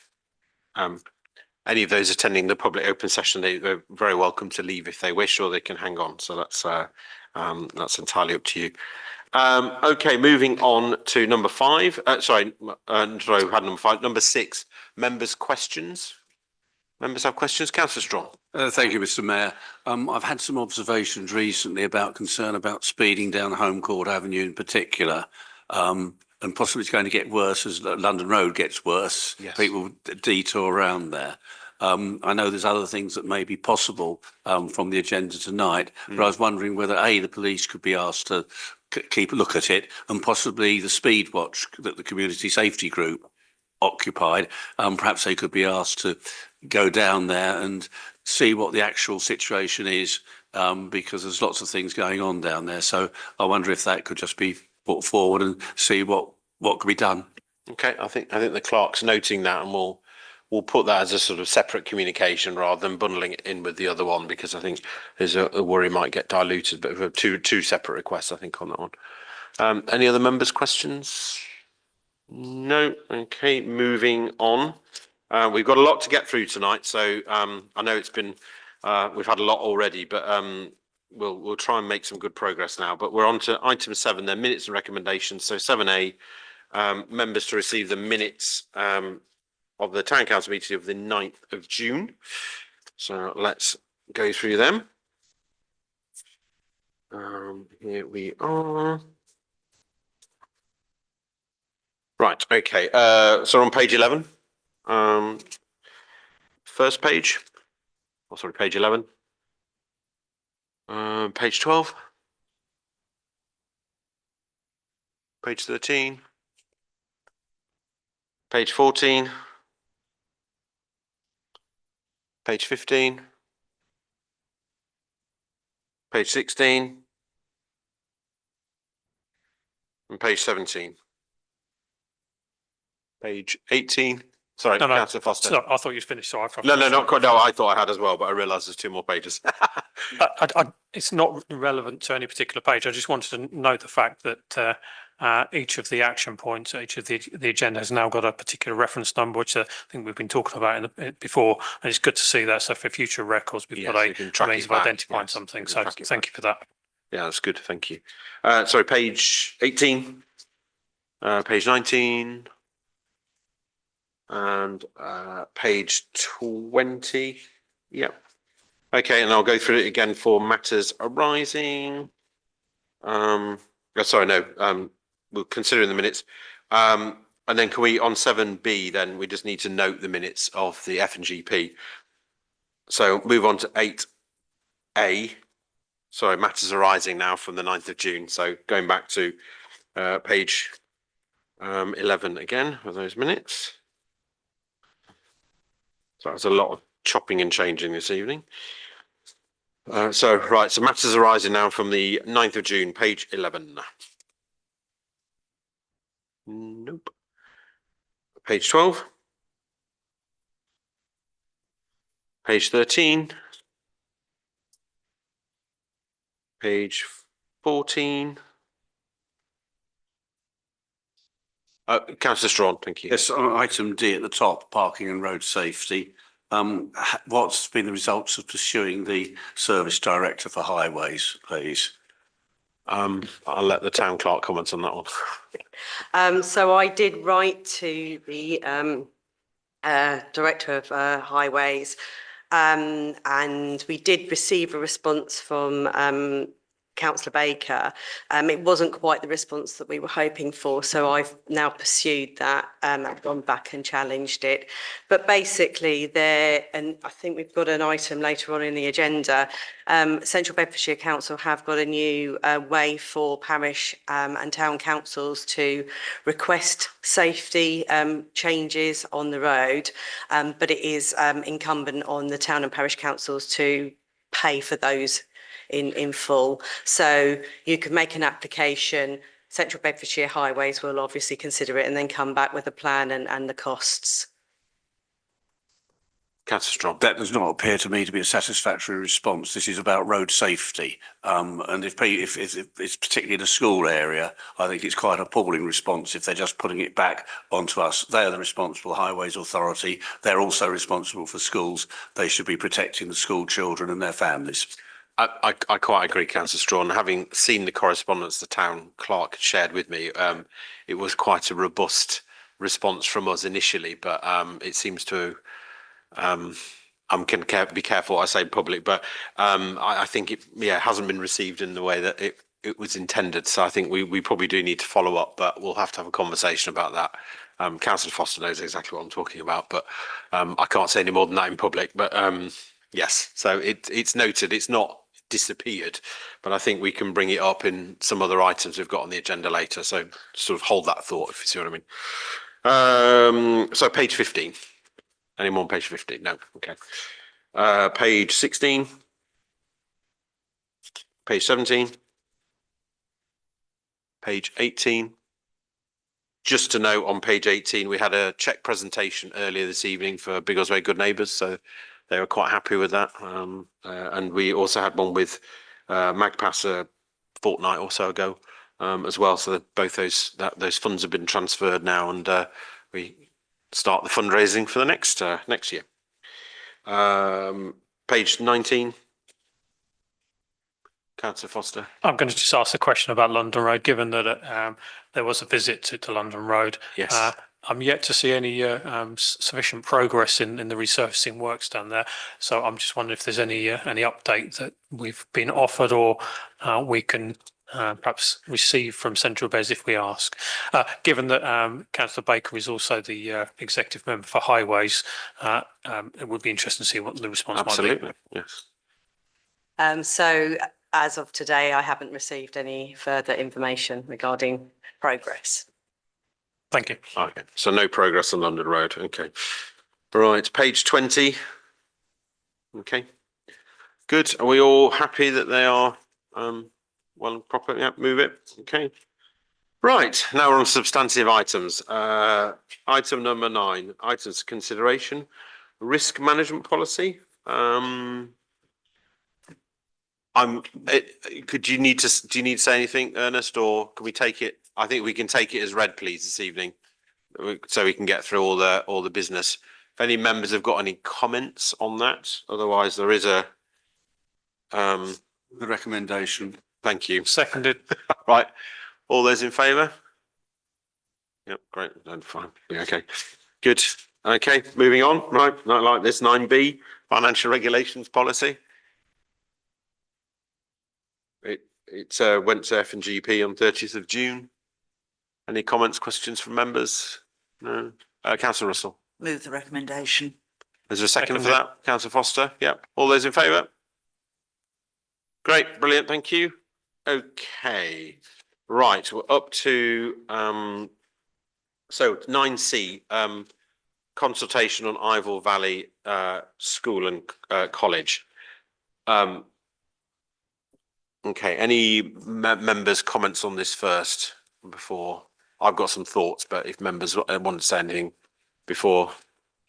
Any of those attending the public open session, they're very welcome to leave if they wish, or they can hang on. So that's entirely up to you. Okay, moving on to number 5. Sorry, we had number 5. Number 6, members' questions. Members have questions. Councillor Strong. Thank you, Mr. Mayor. I've had some observations recently about concern about speeding down Home Court Avenue in particular, and possibly it's going to get worse as London Road gets worse. Yes. People detour around there. I know there's other things that may be possible from the agenda tonight, but I was wondering whether the police could be asked to keep a look at it, and possibly the speed watch that the community safety group occupied, perhaps they could be asked to go down there and see what the actual situation is, because there's lots of things going on down there. So I wonder if that could just be put forward and see what could be done. Okay, I think the clerk's noting that, and we'll put that as a sort of separate communication rather than bundling it in with the other one, because I think there's a worry might get diluted, but we've two separate requests, I think, on that one. Any other members' questions? No. Okay, moving on. We've got a lot to get through tonight, so I know it's been we've had a lot already, but we'll try and make some good progress now. But we're on to item 7, then minutes and recommendations. So 7A, members to receive the minutes of the Town Council meeting of the 9th of June. So let's go through them. Here we are. Right, okay. So on page 11, first page, page 11, page 12, page 13, page 14, page 15, page 16, and page 17. Page 18. Sorry, No, Councillor Foster. So I thought you'd finished. So No, not quite. No, I thought I had as well, but I realised there's 2 more pages. It's not relevant to any particular page. I just wanted to note the fact that each of the action points, each of the agenda has now got a particular reference number, which I think we've been talking about before, and it's good to see that. So for future records, we've got a means of identifying something. So thank you for that. Yeah, that's good. Thank you. Sorry, page 18, page 19, and page 20. Yep. Okay, and I'll go through it again for matters arising. Sorry, no. We'll consider in the minutes. And then can we, on 7B, then we just need to note the minutes of the F&GP. So move on to 8A. Sorry, matters arising now from the 9th of June. So going back to page 11 again for those minutes. So that's a lot of chopping and changing this evening. So matters arising now from the 9th of June, page 11. Nope. Page 12. Page 13. Page 14. Councillor Strawn, thank you. Yes, on item D at the top, parking and road safety. What's been the results of pursuing the service director for highways, please? I'll let the town clerk comment on that one. So I did write to the Director of Highways, and we did receive a response from Councillor Baker. It wasn't quite the response that we were hoping for, so I've now pursued that. I've gone back and challenged it. But basically, and I think we've got an item later on in the agenda. Central Bedfordshire Council have got a new way for parish and town councils to request safety changes on the road, but it is incumbent on the town and parish councils to pay for those in full. So you could make an application. Central Bedfordshire Highways will obviously consider it and then come back with a plan and the costs. Councillor Strong. That does not appear to me to be a satisfactory response. This is about road safety. And if it's particularly in a school area, I think it's quite an appalling response if they're just putting it back onto us. They are the responsible highways authority. They're also responsible for schools. They should be protecting the school children and their families. I quite agree, Councillor Strawn. Having seen the correspondence the town clerk shared with me, it was quite a robust response from us initially, but it seems to, be careful what I say in public, but I think it hasn't been received in the way that it was intended. So I think we probably do need to follow up, but we'll have to have a conversation about that. Councillor Foster knows exactly what I'm talking about, but I can't say any more than that in public. But yes, so it's noted. It's not disappeared, but I think we can bring it up in some other items we've got on the agenda later. So sort of hold that thought, if you see what I mean. So page 15. Any more on page 15? No. Okay. Page 16. Page 17. Page 18. Just to note, on page 18, we had a check presentation earlier this evening for Biggleswade Good Neighbours, so they were quite happy with that. And we also had one with Magpass a fortnight or so ago as well. So both those funds have been transferred now, and we start the fundraising for the next year. Page 19. Councillor Foster. I'm going to just ask a question about London Road, given that there was a visit to London Road. Yes. I'm yet to see any sufficient progress in the resurfacing works done there. So I'm just wondering if there's any update that we've been offered or we can perhaps receive from Central Bez if we ask. Given that Councillor Baker is also the executive member for Highways, it would be interesting to see what the response might be. Absolutely, yes. So as of today, I haven't received any further information regarding progress. Thank you. Okay, so no progress on London Road. Okay. Right, page 20. Okay. Good. Are we all happy that they are well and proper? Yeah, move it. Okay. Right, now we're on substantive items. Item number 9, items of consideration, risk management policy. Do you need to say anything, Ernest, or can we take it? I think we can take it as read, please, this evening, so we can get through all the business. If any members have got any comments on that, otherwise there is a The recommendation. Thank you. Seconded. Right, all those in favour? Yep, great. Fine. Yeah, okay, good. Okay, moving on. Right, not like this. 9B, financial regulations policy. It went to F&GP on 30th of June. Any comments, questions from members? No. Councillor Russell. Move the recommendation. Is there a second for that? Councillor Foster. Yep. All those in favour? Great, brilliant. Thank you. Okay. Right, we're up to so 9C, consultation on Ivor Valley School and College. Okay, any members' comments on this first before? I've got some thoughts, but if members want to say anything before.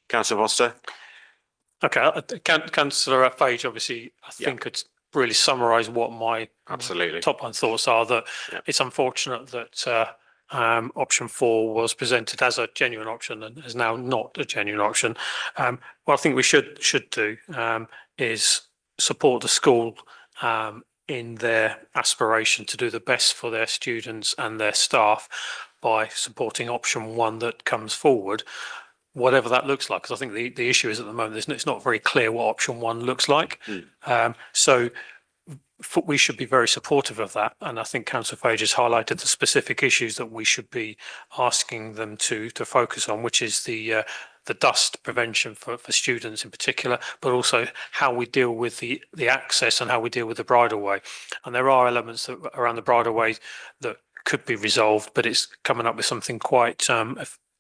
Councillor Foster? Okay, Councillor Page, obviously, I think could really summarise what my top line thoughts are, that it's unfortunate that option 4 was presented as a genuine option and is now not a genuine option. What I think we should do is support the school in their aspiration to do the best for their students and their staff by supporting option one that comes forward, whatever that looks like. Because I think the issue is at the moment, it's not very clear what option one looks like. So we should be very supportive of that. And I think Councillor Page has highlighted the specific issues that we should be asking them to focus on, which is the dust prevention for students in particular, but also how we deal with the access and how we deal with the bridleway. And there are elements around the bridleway that could be resolved, but it's coming up with something quite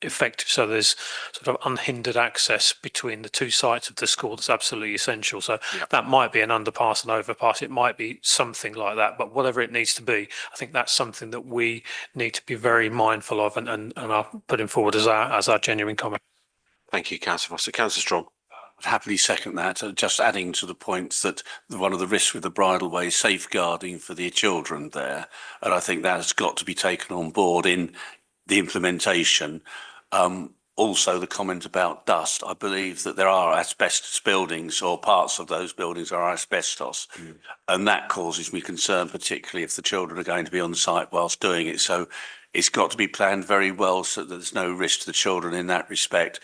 effective. So there's sort of unhindered access between the two sites of the school that's absolutely essential. So that might be an underpass and overpass. It might be something like that, but whatever it needs to be, I think that's something that we need to be very mindful of and are putting forward as our genuine comment. Thank you, Councillor Foster. Councillor Strong. I'd happily second that. Just adding to the point that one of the risks with the bridleway is safeguarding for the children there. And I think that has got to be taken on board in the implementation. Also, the comment about dust, I believe that there are asbestos buildings, or parts of those buildings are asbestos. And that causes me concern, particularly if the children are going to be on site whilst doing it. So it's got to be planned very well so that there's no risk to the children in that respect.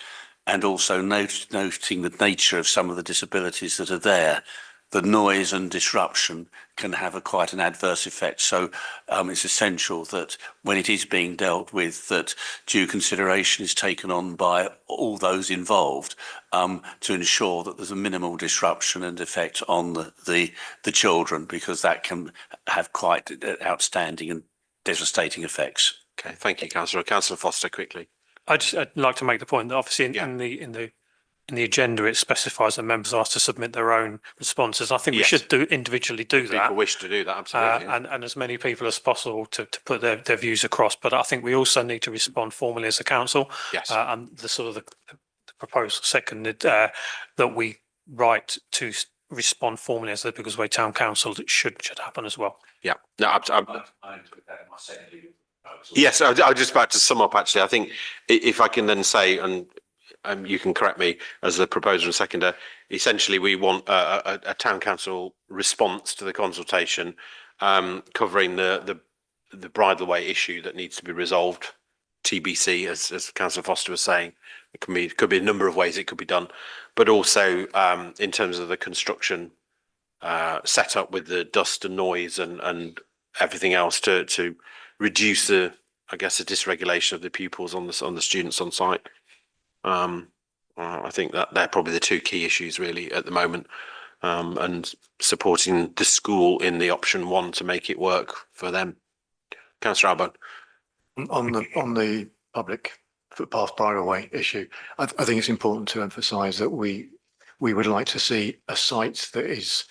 And also noting the nature of some of the disabilities that are there, the noise and disruption can have quite an adverse effect. So it's essential that when it is being dealt with, that due consideration is taken on by all those involved to ensure that there's a minimal disruption and effect on the children, because that can have quite outstanding and devastating effects. Okay, thank you, Councillor. Councillor Foster, quickly. I'd like to make the point that obviously in the agenda it specifies that members are asked to submit their own responses. I think we should individually do that. People wish to do that, absolutely. And as many people as possible to put their views across. But I think we also need to respond formally as a council. Yes. And the proposal seconded that we write to respond formally as the Biggleswade Town Council. It should happen as well. Yeah. No, yes, I was just about to sum up, actually. I think if I can then say, and you can correct me as the proposer and seconder, essentially we want a town council response to the consultation covering the bridleway issue that needs to be resolved, TBC, as Councillor Foster was saying. It could be a number of ways it could be done, but also in terms of the construction set up with the dust and noise and everything else to reduce the dysregulation of the pupils on the students on site. I think that they're probably the two key issues really at the moment, and supporting the school in the option one to make it work for them. Councillor Albon. On the public footpath bridleway issue, I think it's important to emphasise that we would like to see a site that is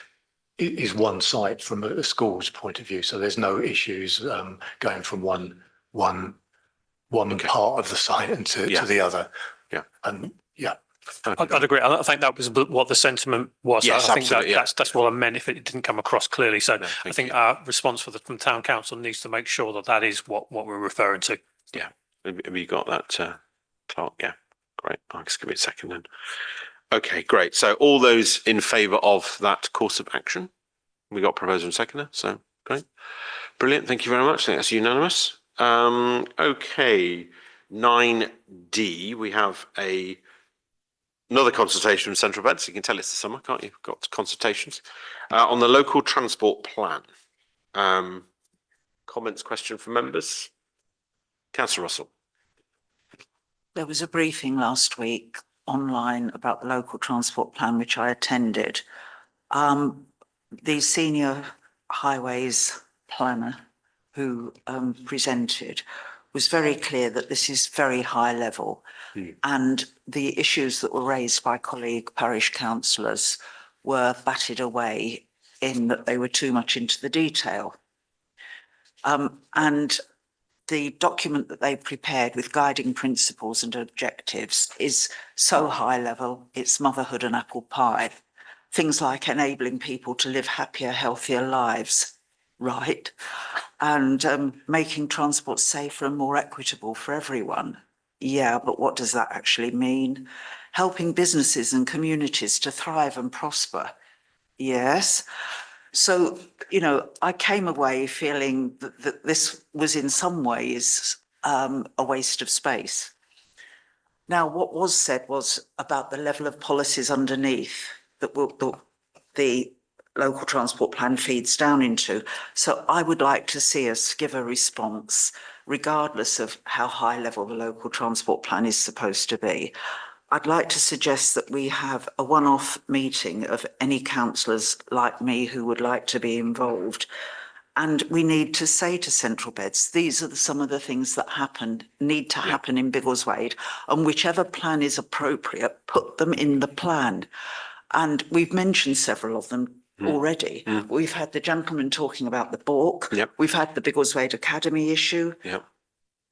one site from a school's point of view. So there's no issues going from one part of the site and to the other. Yeah. I'd agree. I think that was what the sentiment was. Yes, I think absolutely, that's what I meant if it didn't come across clearly. So No, I think our response from Town Council needs to make sure that is what we're referring to. Yeah. Have you got that, Clark? Yeah. Great. I'll just give it a second then. Okay, great. So all those in favour of that course of action? We got proposer and seconder, so great. Brilliant. Thank you very much. I think that's unanimous. Okay. 9D, we have another consultation from Central Beds. You can tell it's the summer, can't you? We've got consultations on the local transport plan. Comments, question from members? Councillor Russell. There was a briefing last week online about the local transport plan, which I attended. The senior highways planner who presented was very clear that this is very high level, and the issues that were raised by colleague parish councillors were batted away in that they were too much into the detail. And the document that they prepared with guiding principles and objectives is so high level, it's motherhood and apple pie. Things like enabling people to live happier, healthier lives, right? And making transport safer and more equitable for everyone. Yeah, but what does that actually mean? Helping businesses and communities to thrive and prosper. Yes. So, I came away feeling that this was in some ways a waste of space. Now, what was said was about the level of policies underneath that the local transport plan feeds down into. So I would like to see us give a response, regardless of how high level the local transport plan is supposed to be. I'd like to suggest that we have a one-off meeting of any councillors like me who would like to be involved. And we need to say to Central Beds, these are some of the things that need to happen in Biggleswade, and whichever plan is appropriate, put them in the plan. And we've mentioned several of them already. We've had the gentleman talking about the Balk. Yep. We've had the Biggleswade Academy issue. Yep.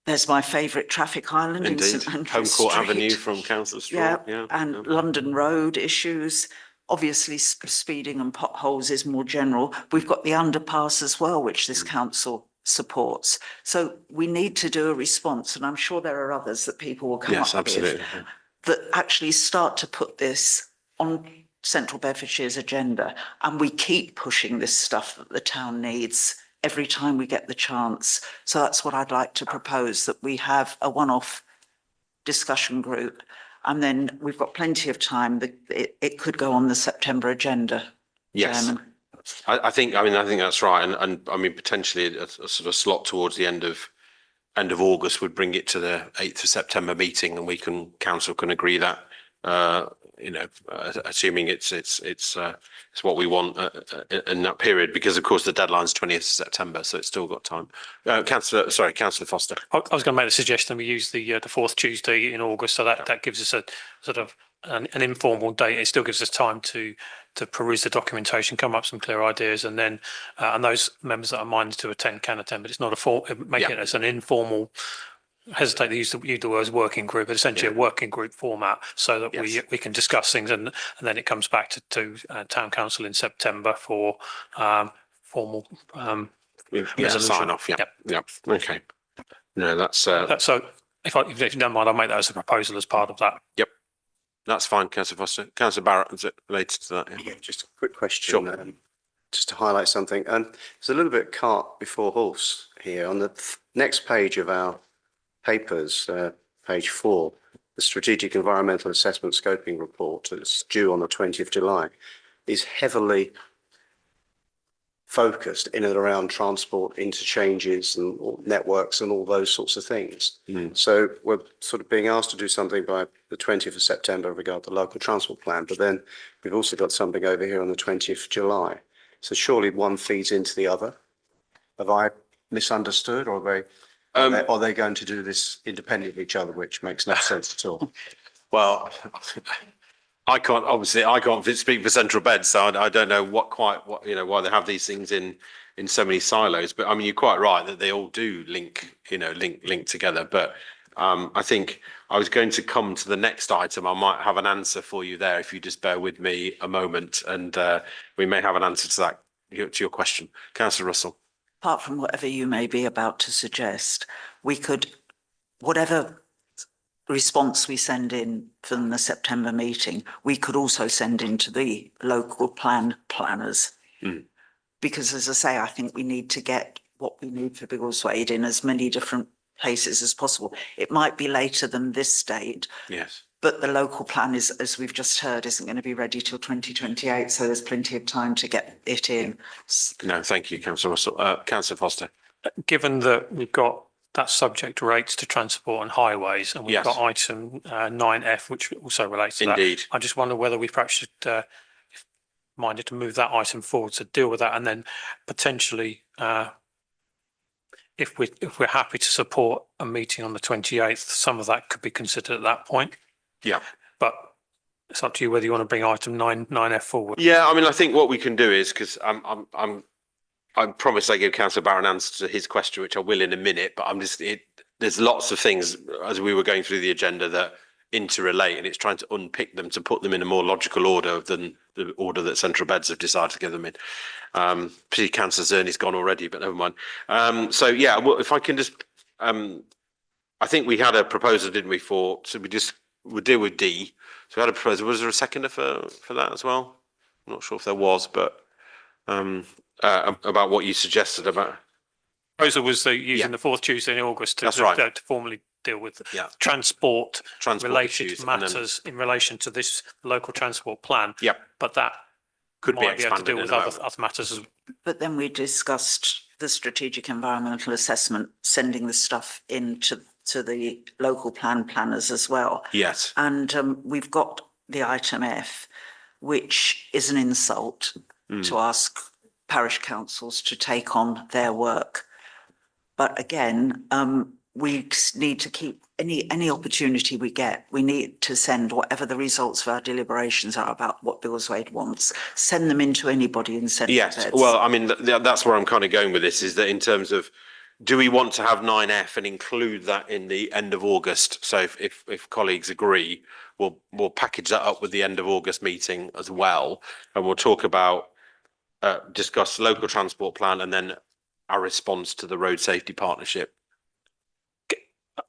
There's my favourite traffic island in Indeed. St Andrews Home Court Street. Avenue from Council Straw. And London Road issues. Obviously, speeding and potholes is more general. We've got the underpass as well, which this council supports. So we need to do a response, and I'm sure there are others that people will come Yes, up absolutely. with that actually start to put this on Central Bedfordshire's agenda, and we keep pushing this stuff that the town needs every time we get the chance. So that's what I'd like to propose, that we have a one-off discussion group, and then we've got plenty of time. It could go on the September agenda. Yes. Chairman. I think that's right. And I mean, potentially a sort of slot towards the end of August would bring it to the 8th of September meeting, and council can agree that, assuming it's what we want in that period, because of course the deadline's 20th of September, so it's still got time. Councillor Foster. I was going to make the suggestion we use the fourth Tuesday in August, so that gives us a sort of an informal date. It still gives us time to peruse the documentation, come up with some clear ideas, and then and those members that are minded to attend can attend. But it's not make it as an informal. Hesitate to use the words working group, but essentially a working group format, so that we can discuss things, and then it comes back to town council in September for formal resolution. Sign off. Yeah. Okay. No, that's So if you don't mind, I'll make that as a proposal as part of that. Yep. That's fine, Councillor Foster. Councillor Barrett, is it related to that? Yeah, just a quick question. Sure. Just to highlight something. There's a little bit cart before horse here. On the next page of our papers, page 4, the Strategic Environmental Assessment Scoping Report that's due on the 20th of July is heavily focused in and around transport interchanges and networks and all those sorts of things. So we're sort of being asked to do something by the 20th of September regarding the local transport plan, but then we've also got something over here on the 20th of July. So surely one feeds into the other. Have I misunderstood, or are they going to do this independent of each other, which makes no sense at all? Well, I can't speak for Central Beds, so I don't know why they have these things in so many silos. But I mean, you're quite right that they all do link together. But I think I was going to come to the next item. I might have an answer for you there if you just bear with me a moment, and we may have an answer to that, to your question. Councillor Russell. Apart from whatever you may be about to suggest, we could, whatever response we send in from the September meeting, we could also send into the local planners. Because as I say, I think we need to get what we need for Biggleswade in as many different places as possible. It might be later than this date. Yes. But the local plan is, as we've just heard, isn't going to be ready till 2028. So there's plenty of time to get it in. No, thank you, Councillor Russell. Councillor Foster. Given that we've got that subject rates to transport and highways, and we've got item 9F, which also relates to Indeed. that. I just wonder whether we perhaps should minded to move that item forward to deal with that, and then potentially if we're happy to support a meeting on the 28th, some of that could be considered at that point. Yeah. But it's up to you whether you want to bring item 9F forward. Yeah, I mean, I think what we can do is, because I promised I give Councillor Barron an answer to his question, which I will in a minute, but there's lots of things as we were going through the agenda that interrelate, and it's trying to unpick them to put them in a more logical order than the order that Central Beds have decided to give them in. Particularly Councillor Zerni's gone already, but never mind. So yeah, well, if I can just, I think we had a proposal, didn't we, we'll deal with D. So we had a proposal. Was there a seconder for that as well? I'm not sure if there was, but about what you suggested about. Proposal was using Yeah. the fourth Tuesday in August That's right. to formally deal with Yeah. transport related issues, and then- matters in relation to this local transport plan. Yep. But that Could be might be able to expanded deal in with a other moment. matters as But then we discussed the strategic environmental assessment, sending the stuff into the local planners as well. Yes. And we've got the item F, which is an insult to ask parish councils to take on their work. But again, we need to keep any opportunity we get, we need to send whatever the results of our deliberations are about what Biggleswade wants, send them into anybody in central Yes. beds. Well, I mean, that's where I'm kind of going with this, is that in terms of, do we want to have 9F and include that in the end of August? So if colleagues agree, we'll package that up with the end of August meeting as well, and we'll talk about discuss local transport plan and then our response to the road safety partnership.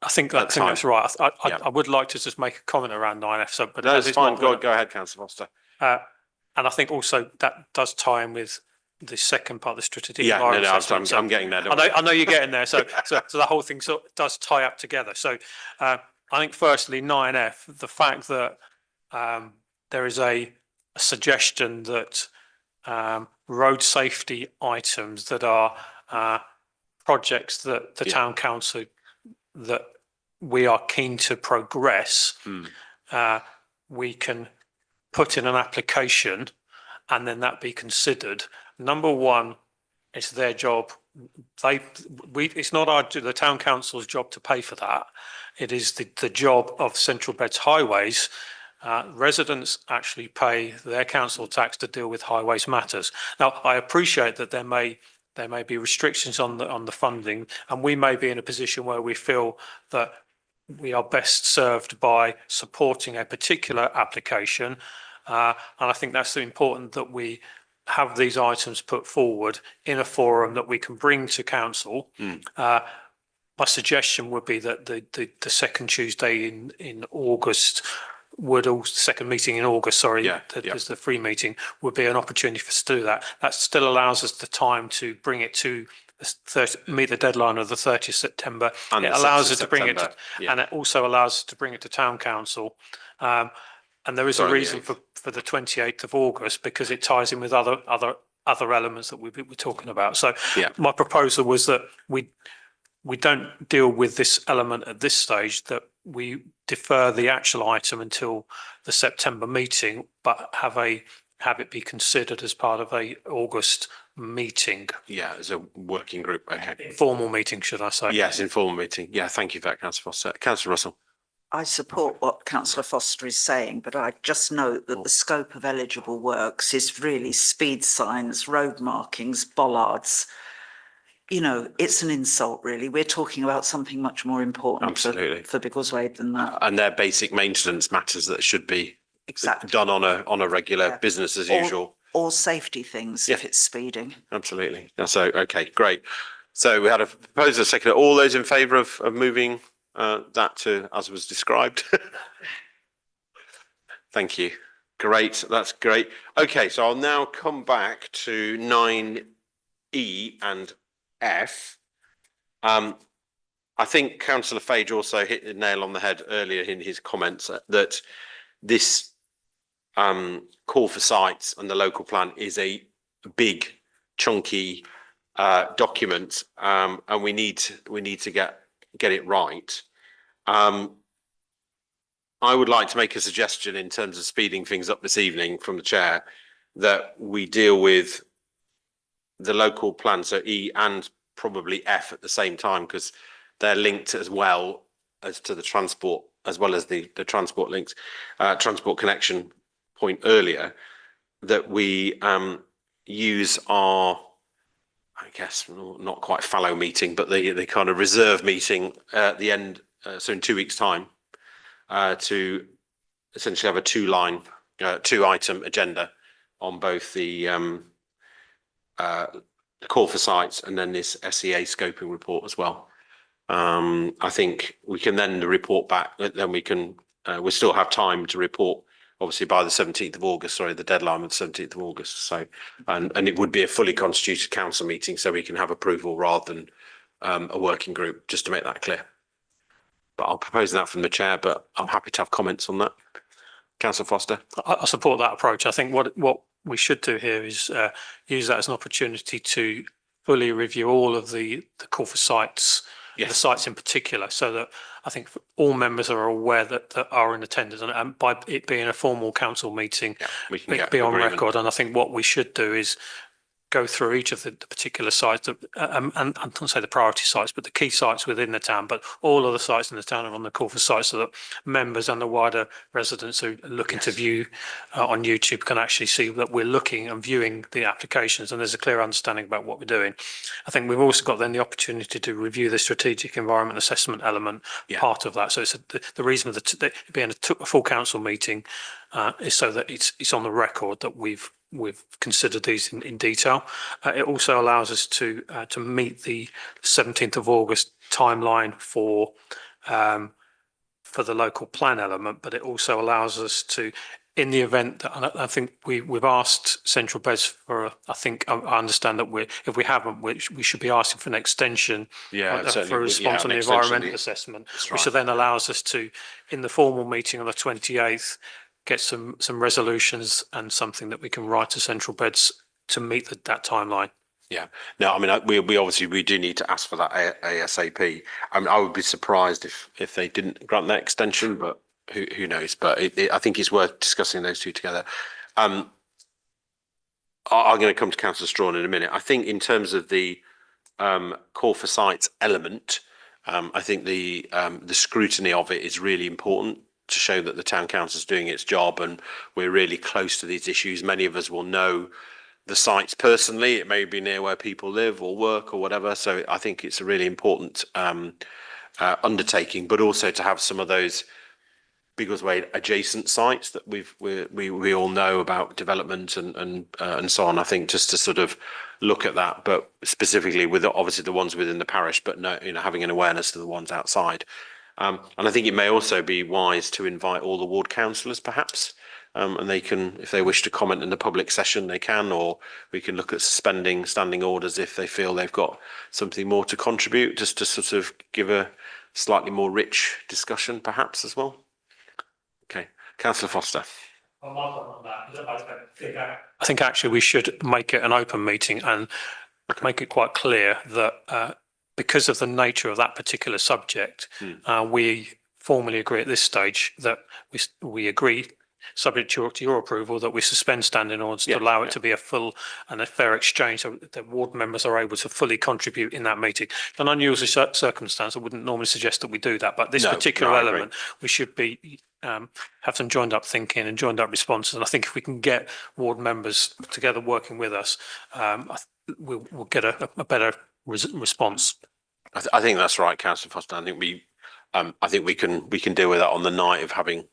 I think that's right. I would like to just make a comment around 9F. So, but that's fine. Go ahead, Councillor Foster. And I think also that does tie in with the second part of the strategic environment. I'm getting there. I know you're getting there. So the whole thing sort of does tie up together. So I think firstly 9F, the fact that there is a suggestion that road safety items that are projects that the town council that we are keen to progress, we can put in an application and then that be considered. Number one, it's their job. It's not the town council's job to pay for that. It is the job of Central Beds Highways. Residents actually pay their council tax to deal with highways matters. Now, I appreciate that there may be restrictions on the funding, and we may be in a position where we feel that we are best served by supporting a particular application. And I think that's important that we have these items put forward in a forum that we can bring to council. My suggestion would be that the second Tuesday in August second meeting in August, there's the free meeting, would be an opportunity for us to do that. That still allows us the time to bring it to meet the deadline of the 30th September. And it allows us to bring it, and it also allows us to bring it to town council. And there is a reason for the 28th of August, because it ties in with other elements that we're talking about. So my proposal was that we don't deal with this element at this stage, that we defer the actual item until the September meeting, but have it be considered as part of a August meeting. Yeah, as a working group. Okay. Informal meeting, should I say? Yes, informal meeting. Yeah, thank you for that, Councillor Foster. Councillor Russell. I support what Councillor Foster is saying, but I just note that the scope of eligible works is really speed signs, road markings, bollards. You know, it's an insult, really. We're talking about something much more important for Biggleswade than that. And they're basic maintenance matters that should be done on a regular business as usual. Or safety things if it's speeding. Absolutely. So, okay, great. So we had a proposal, second. All those in favour of moving that to as was described? Thank you. Great. That's great. Okay, so I'll now come back to 9E and F. I think Councillor Fage also hit the nail on the head earlier in his comments that this call for sites and the local plan is a big, chunky document, and we need to get it right. I would like to make a suggestion in terms of speeding things up this evening from the chair, that we deal with the local plan, so E and probably F at the same time, because they're linked as well as to the transport, as well as the transport links, transport connection point earlier, that we use our, I guess, not quite fallow meeting, but the kind of reserve meeting at the end, so in 2 weeks' time, to essentially have a two item agenda on both the call for sites and then this SEA scoping report as well. I think we can then report back, then we still have time to report obviously by the 17th of August, sorry, the deadline was the 17th of August. So, and it would be a fully constituted council meeting, so we can have approval rather than a working group, just to make that clear. But I'll propose that from the chair, but I'm happy to have comments on that. Councillor Foster. I support that approach. I think what we should do here is use that as an opportunity to fully review all of the call for sites, the sites in particular, so that I think all members are aware that are in attendance, and by it being a formal council meeting, we can it be on agreement. record. And I think what we should do is go through each of the particular sites, and I don't say the priority sites, but the key sites within the town. But all of the sites in the town are on the call for sites, so that members and the wider residents who are looking to view on YouTube can actually see that we're looking and viewing the applications, and there's a clear understanding about what we're doing. I think we've also got then the opportunity to review the strategic environment assessment element, part of that. So it's the reason of it being a full council meeting is so that it's on the record that we've considered these in detail. It also allows us to meet the 17th of August timeline for the local plan element, but it also allows us to, in the event that, and I think we've asked Central Beds for, I think I understand that if we haven't, we should be asking for an extension for a response on the environmental assessment, which then allows us to, in the formal meeting on the 28th, get some resolutions and something that we can write to Central Beds to meet that timeline. Yeah, no, I mean, we obviously we do need to ask for that ASAP. I mean, I would be surprised if they didn't grant that extension, but who knows? But I think it's worth discussing those two together. I'm going to come to Councillor Strawn in a minute. I think in terms of the call for sites element, I think the scrutiny of it is really important to show that the town council is doing its job and we're really close to these issues. Many of us will know the sites personally. It may be near where people live or work or whatever. So I think it's a really important undertaking, but also to have some of those Biggleswade adjacent sites that we all know about development and so on. I think just to sort of look at that, but specifically with obviously the ones within the parish, but no, having an awareness to the ones outside. And I think it may also be wise to invite all the ward councillors, perhaps, and they can, if they wish to comment in the public session, they can, or we can look at suspending standing orders if they feel they've got something more to contribute, just to sort of give a slightly more rich discussion, perhaps, as well. Okay, Councillor Foster. I think actually we should make it an open meeting and make it quite clear that because of the nature of that particular subject, we formally agree at this stage that we agree, subject to your approval, that we suspend standing orders to allow it to be a full and a fair exchange, so that ward members are able to fully contribute in that meeting. An unusual circumstance, I wouldn't normally suggest that we do that, but this particular element, we should be have some joined up thinking and joined up responses. And I think if we can get ward members together working with us, we'll get a better response. I think that's right, Councillor Foster. I think we can deal with that on the night of having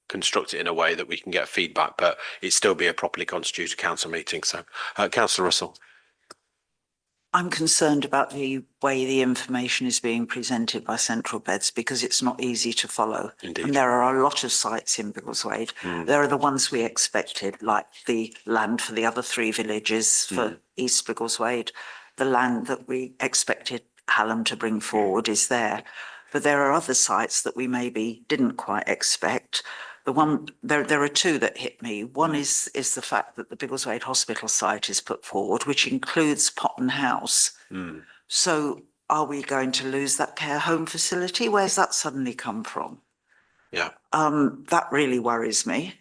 construct it in a way that we can get feedback, but it still be a properly constituted council meeting. So, Councillor Russell. I'm concerned about the way the information is being presented by Central Beds, because it's not easy to follow. Indeed. And there are a lot of sites in Biggleswade. There are the ones we expected, like the land for the other 3 villages for East Biggleswade. The land that we expected Hallam to bring forward is there. But there are other sites that we maybe didn't quite expect. There are 2 that hit me. One is the fact that the Biggleswade Hospital site is put forward, which includes Potton House. So are we going to lose that care home facility? Where's that suddenly come from? Yeah. That really worries me.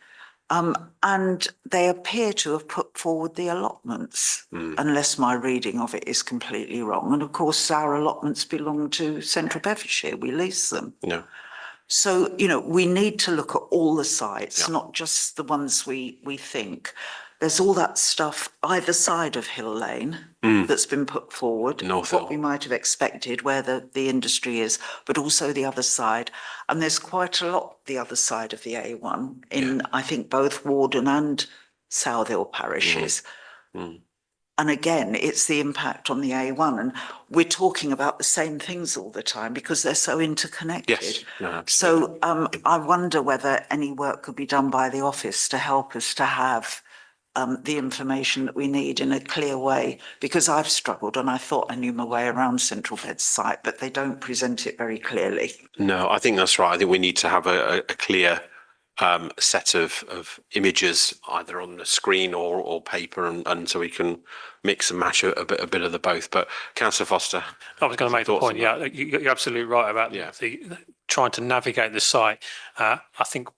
And they appear to have put forward the allotments, unless my reading of it is completely wrong. And of course, our allotments belong to Central Bedfordshire. We lease them. No. So, we need to look at all the sites, not just the ones we think. There's all that stuff either side of Hill Lane that's been put forward, what we might have expected, where the industry is, but also the other side. And there's quite a lot the other side of the A1 in, I think, both Warden and Southill parishes. And again, it's the impact on the A1. And we're talking about the same things all the time because they're so interconnected. Yes. No, absolutely. So I wonder whether any work could be done by the office to help us to have the information that we need in a clear way, because I've struggled and I thought I knew my way around Central Bed's site, but they don't present it very clearly. No, I think that's right. I think we need to have a clear set of images either on the screen or paper, and so we can mix and match a bit of the both. But Councillor Foster, I was going to make the thoughts point. on Yeah, you're absolutely right about the trying to navigate the site. I think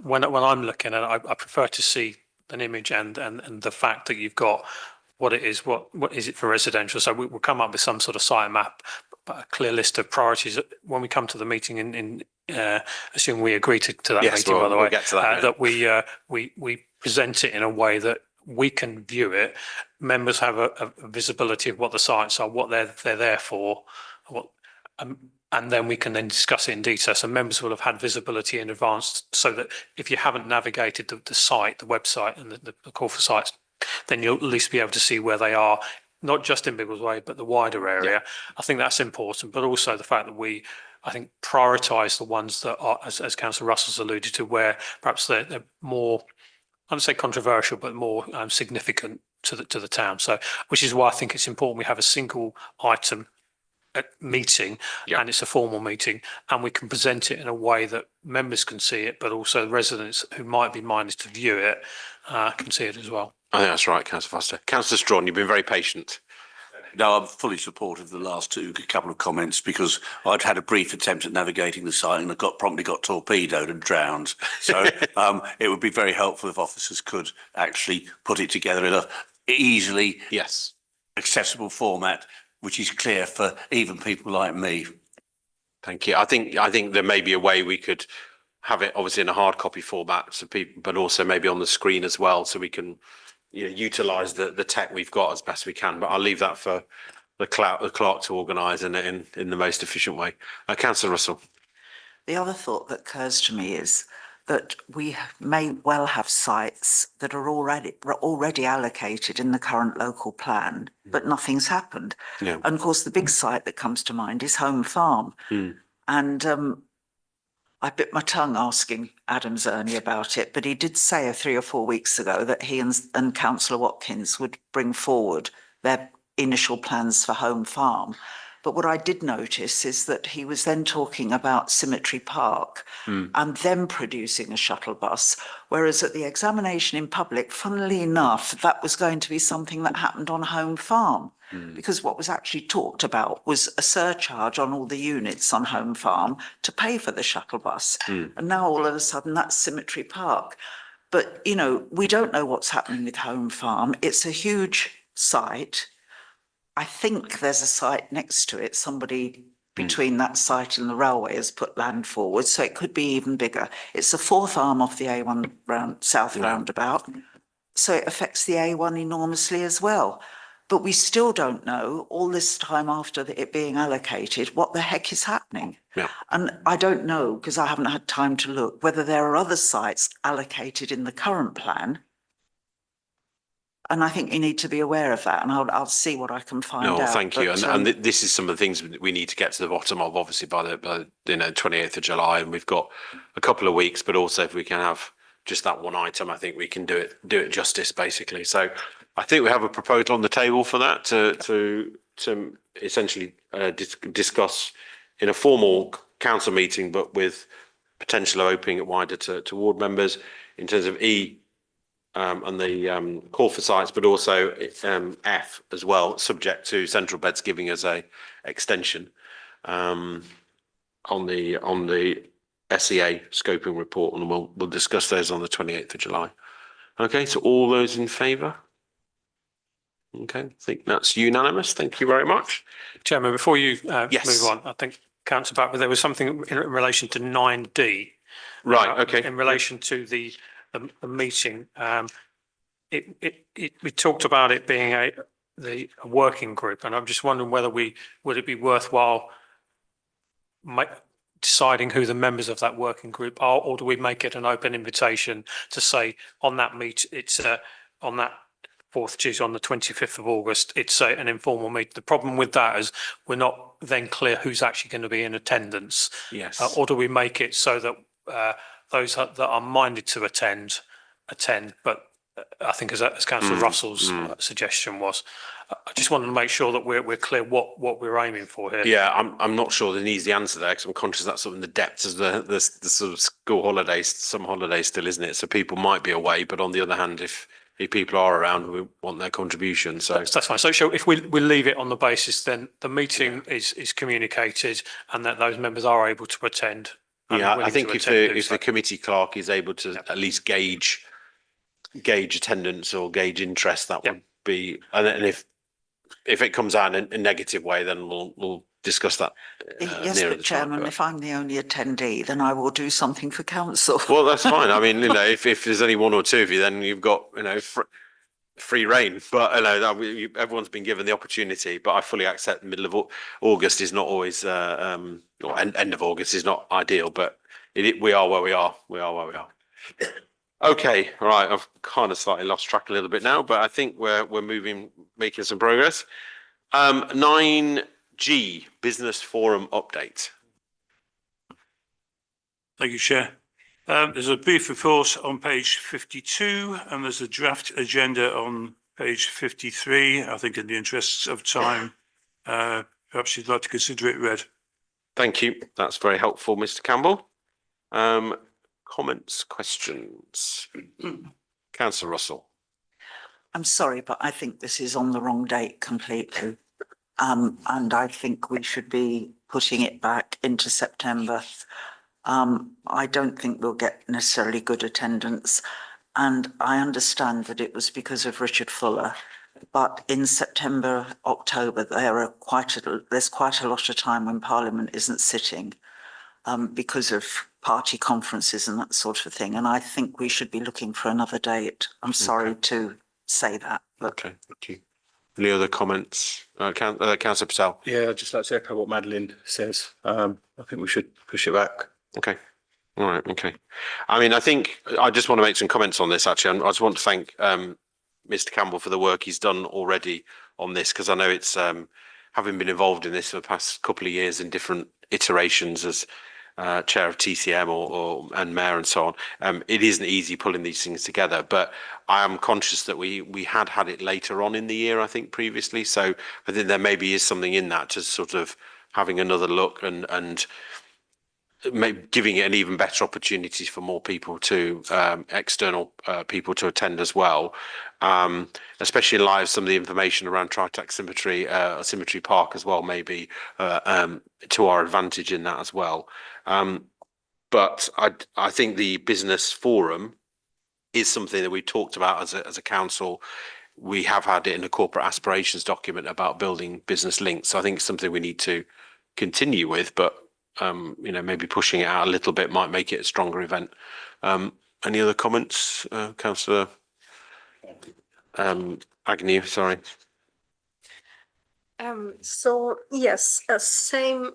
when I'm looking at it, I prefer to see an image and the fact that you've got what it is, what is it for residential. So we'll come up with some sort of site map, but a clear list of priorities when we come to the meeting in assuming we agree to that meeting, by the way, get to that, that we present it in a way that we can view it. Members have a visibility of what the sites are, what they're there for, and then we can then discuss it in detail. So members will have had visibility in advance, so that if you haven't navigated the site, the website, and the call for sites, then you'll at least be able to see where they are, not just in Biggleswade, but the wider area. Yeah. I think that's important, but also the fact that I think, prioritise the ones that are, as Councillor Russell's alluded to, where perhaps they're more, I don't say controversial, but more significant to the town. So, which is why I think it's important we have a single item meeting, and it's a formal meeting, and we can present it in a way that members can see it, but also residents who might be minded to view it can see it as well. I think that's right, Councillor Foster. Councillor Strawn, you've been very patient. No, I'm fully supportive of the last couple of comments, because I'd had a brief attempt at navigating the site and I promptly got torpedoed and drowned. So it would be very helpful if officers could actually put it together in a easily accessible format, which is clear for even people like me. Thank you. I think there may be a way we could have it obviously in a hard copy format, so people, but also maybe on the screen as well, so we can utilise the tech we've got as best we can. But I'll leave that for the clerk to organise in the most efficient way. Councillor Russell. The other thought that occurs to me is that we may well have sites that are already allocated in the current local plan, but nothing's happened. Yeah. And of course, the big site that comes to mind is Home Farm. And I bit my tongue asking Adam Zerny about it, but he did say 3 or 4 weeks ago that he and Councillor Watkins would bring forward their initial plans for Home Farm. But what I did notice is that he was then talking about Symmetry Park and them producing a shuttle bus, whereas at the examination in public, funnily enough, that was going to be something that happened on Home Farm. Because what was actually talked about was a surcharge on all the units on Home Farm to pay for the shuttle bus. And now all of a sudden that's Symmetry Park. But, we don't know what's happening with Home Farm. It's a huge site. I think there's a site next to it. Somebody between that site and the railway has put land forward, so it could be even bigger. It's the 4th arm off the A1 south roundabout. So it affects the A1 enormously as well. But we still don't know, all this time after it being allocated, what the heck is happening. Yeah. And I don't know, because I haven't had time to look, whether there are other sites allocated in the current plan. And I think you need to be aware of that, and I'll see what I can find out. No, thank you. And this is some of the things we need to get to the bottom of, obviously, by the 28th of July, and we've got a couple of weeks. But also, if we can have just that one item, I think we can do it justice, basically. So I think we have a proposal on the table for that to essentially discuss in a formal council meeting, but with potential opening it wider to ward members in terms of and the call for sites, but also F as well, subject to Central Beds giving us a extension on the SEA scoping report, and we'll discuss those on the 28th of July. Okay, so all those in favour? Okay, I think that's unanimous. Thank you very much. Chairman, before you move on, I think Councillor Back, there was something in relation to 9D. Right, okay. In relation to the meeting, we talked about it being a working group, and I'm just wondering whether would it be worthwhile deciding who the members of that working group are, or do we make it an open invitation to say on that on that 4th Tuesday on the 25th of August, it's an informal meet. The problem with that is we're not then clear who's actually going to be in attendance. Yes. Or do we make it so that those that are minded to attend, but I think as Councillor Russell's suggestion was, I just wanted to make sure that we're clear what we're aiming for here. Yeah, I'm not sure there's an easy answer there because I'm conscious that's sort of in the depths of the sort of school holidays, some holidays still, isn't it? So people might be away, but on the other hand, if people are around, we want their contribution. So That's fine. So if we leave it on the basis, then the meeting is communicated and that those members are able to attend. and yeah, I willing think to if attend, do the so. committee clerk is able to Yep. at least gauge attendance or gauge interest, that Yep. would be, and if it comes out in a negative way, then we'll discuss that Yes, nearer but the time. Chairman, But- if I'm the only attendee, then I will do something for council. Well, that's fine. I mean, if there's only one or two of you, then you've got, free reign. But everyone's been given the opportunity. But I fully accept the middle of August is not always, or end of August is not ideal. But we are where we are. We are where we are. Okay, all right. I've kind of slightly lost track a little bit now, but I think we're making some progress. 9G, Business Forum update. Thank you, Chair. There's a brief report on page 52 and there's a draft agenda on page 53. I think in the interests of time, perhaps you'd like to consider it read. Thank you. That's very helpful, Mr. Campbell. Comments, questions? Councillor Russell. I'm sorry, but I think this is on the wrong date completely. And I think we should be putting it back into September. I don't think we'll get necessarily good attendance. And I understand that it was because of Richard Fuller. But in September, October, there's quite a lot of time when Parliament isn't sitting because of party conferences and that sort of thing. And I think we should be looking for another date. I'm sorry to say that. But Okay, thank you. Any other comments? Councillor Patel. Yeah, I'd just like to echo what Madeline says. I think we should push it back. Okay. All right. Okay. I mean, I think I just want to make some comments on this, actually. I just want to thank Mr. Campbell for the work he's done already on this, because I know it's having been involved in this for the past couple of years in different iterations as chair of TCM and mayor and so on. It isn't easy pulling these things together, but I am conscious that we had it later on in the year, I think, previously. So I think there maybe is something in that to sort of having another look and maybe giving it an even better opportunities for more people to external people to attend as well, especially in light of some of the information around Tritax Symmetry Park as well, maybe to our advantage in that as well. But I think the business forum is something that we talked about as a council. We have had it in a corporate aspirations document about building business links. So I think it's something we need to continue with, but maybe pushing it out a little bit might make it a stronger event. Any other comments, Councillor Agnew? Sorry. So yes, same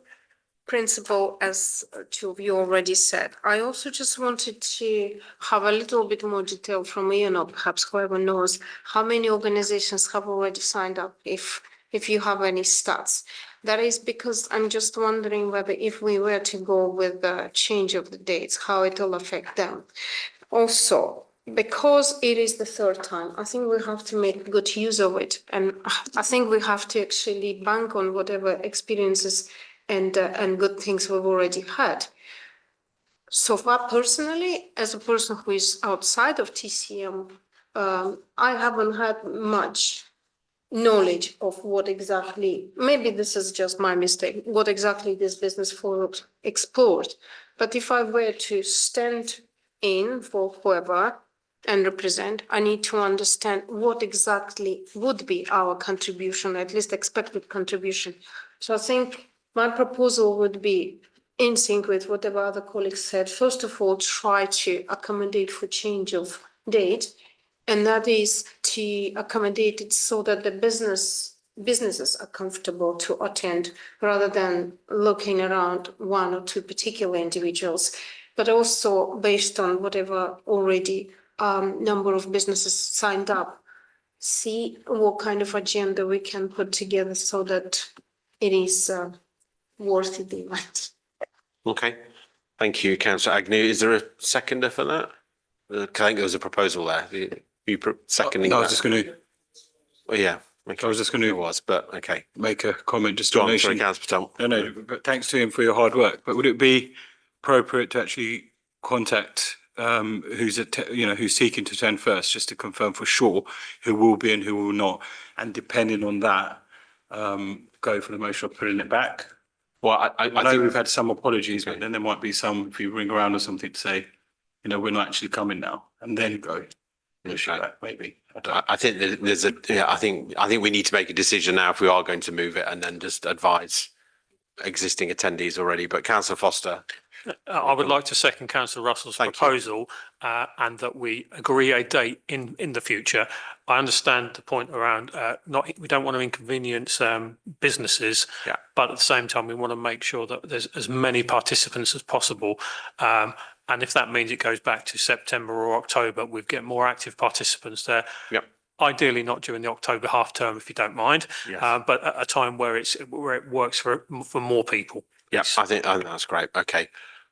principle as two of you already said. I also just wanted to have a little bit more detail from Ian, or perhaps whoever knows how many organizations have already signed up, if you have any stats. That is because I'm just wondering whether if we were to go with the change of the dates, how it will affect them. Also, because it is the third time, I think we have to make good use of it. And I think we have to actually bank on whatever experiences and good things we've already had. So far, personally, as a person who is outside of TCM, I haven't had much knowledge of what exactly, maybe this is just my mistake, what exactly this business forums explored. But if I were to stand in for whoever and represent, I need to understand what exactly would be our contribution, at least expected contribution. So I think my proposal would be in sync with whatever other colleagues said. First of all, try to accommodate for change of date. And that is to accommodate it so that the businesses are comfortable to attend rather than looking around one or two particular individuals, but also based on whatever already number of businesses signed up. see what kind of agenda we can put together so that it is worthy the event. Okay, thank you, councillor Agnew. Is there a seconder for that? I think there was a proposal there. Seconding No, I that? was just going to, Oh, yeah. Okay. I was just going It to was, but okay. make a comment just Go in on, sorry, relation. councillor Patel. No, but thanks to him for your hard work. But would it be appropriate to actually contact who's seeking to attend first, just to confirm for sure who will be and who will not, and depending on that, go for the motion of putting it back? Well, I know we've had some apologies, Okay. but then there might be some, if you ring around or something to say, we're not actually coming now, and then go. Push it back, maybe. I don't. I think there's I think we need to make a decision now if we are going to move it and then just advise existing attendees already. But councillor Foster. I would like to second councillor Russell's proposal and that we agree a date in the future. I understand the point around we don't want to inconvenience businesses, but at the same time we want to make sure that there's as many participants as possible. And if that means it goes back to September or October, we get more active participants there. Yep. Ideally not during the October half term, if you don't mind, but at a time where it works for more people. Yeah, I think that's great. Okay,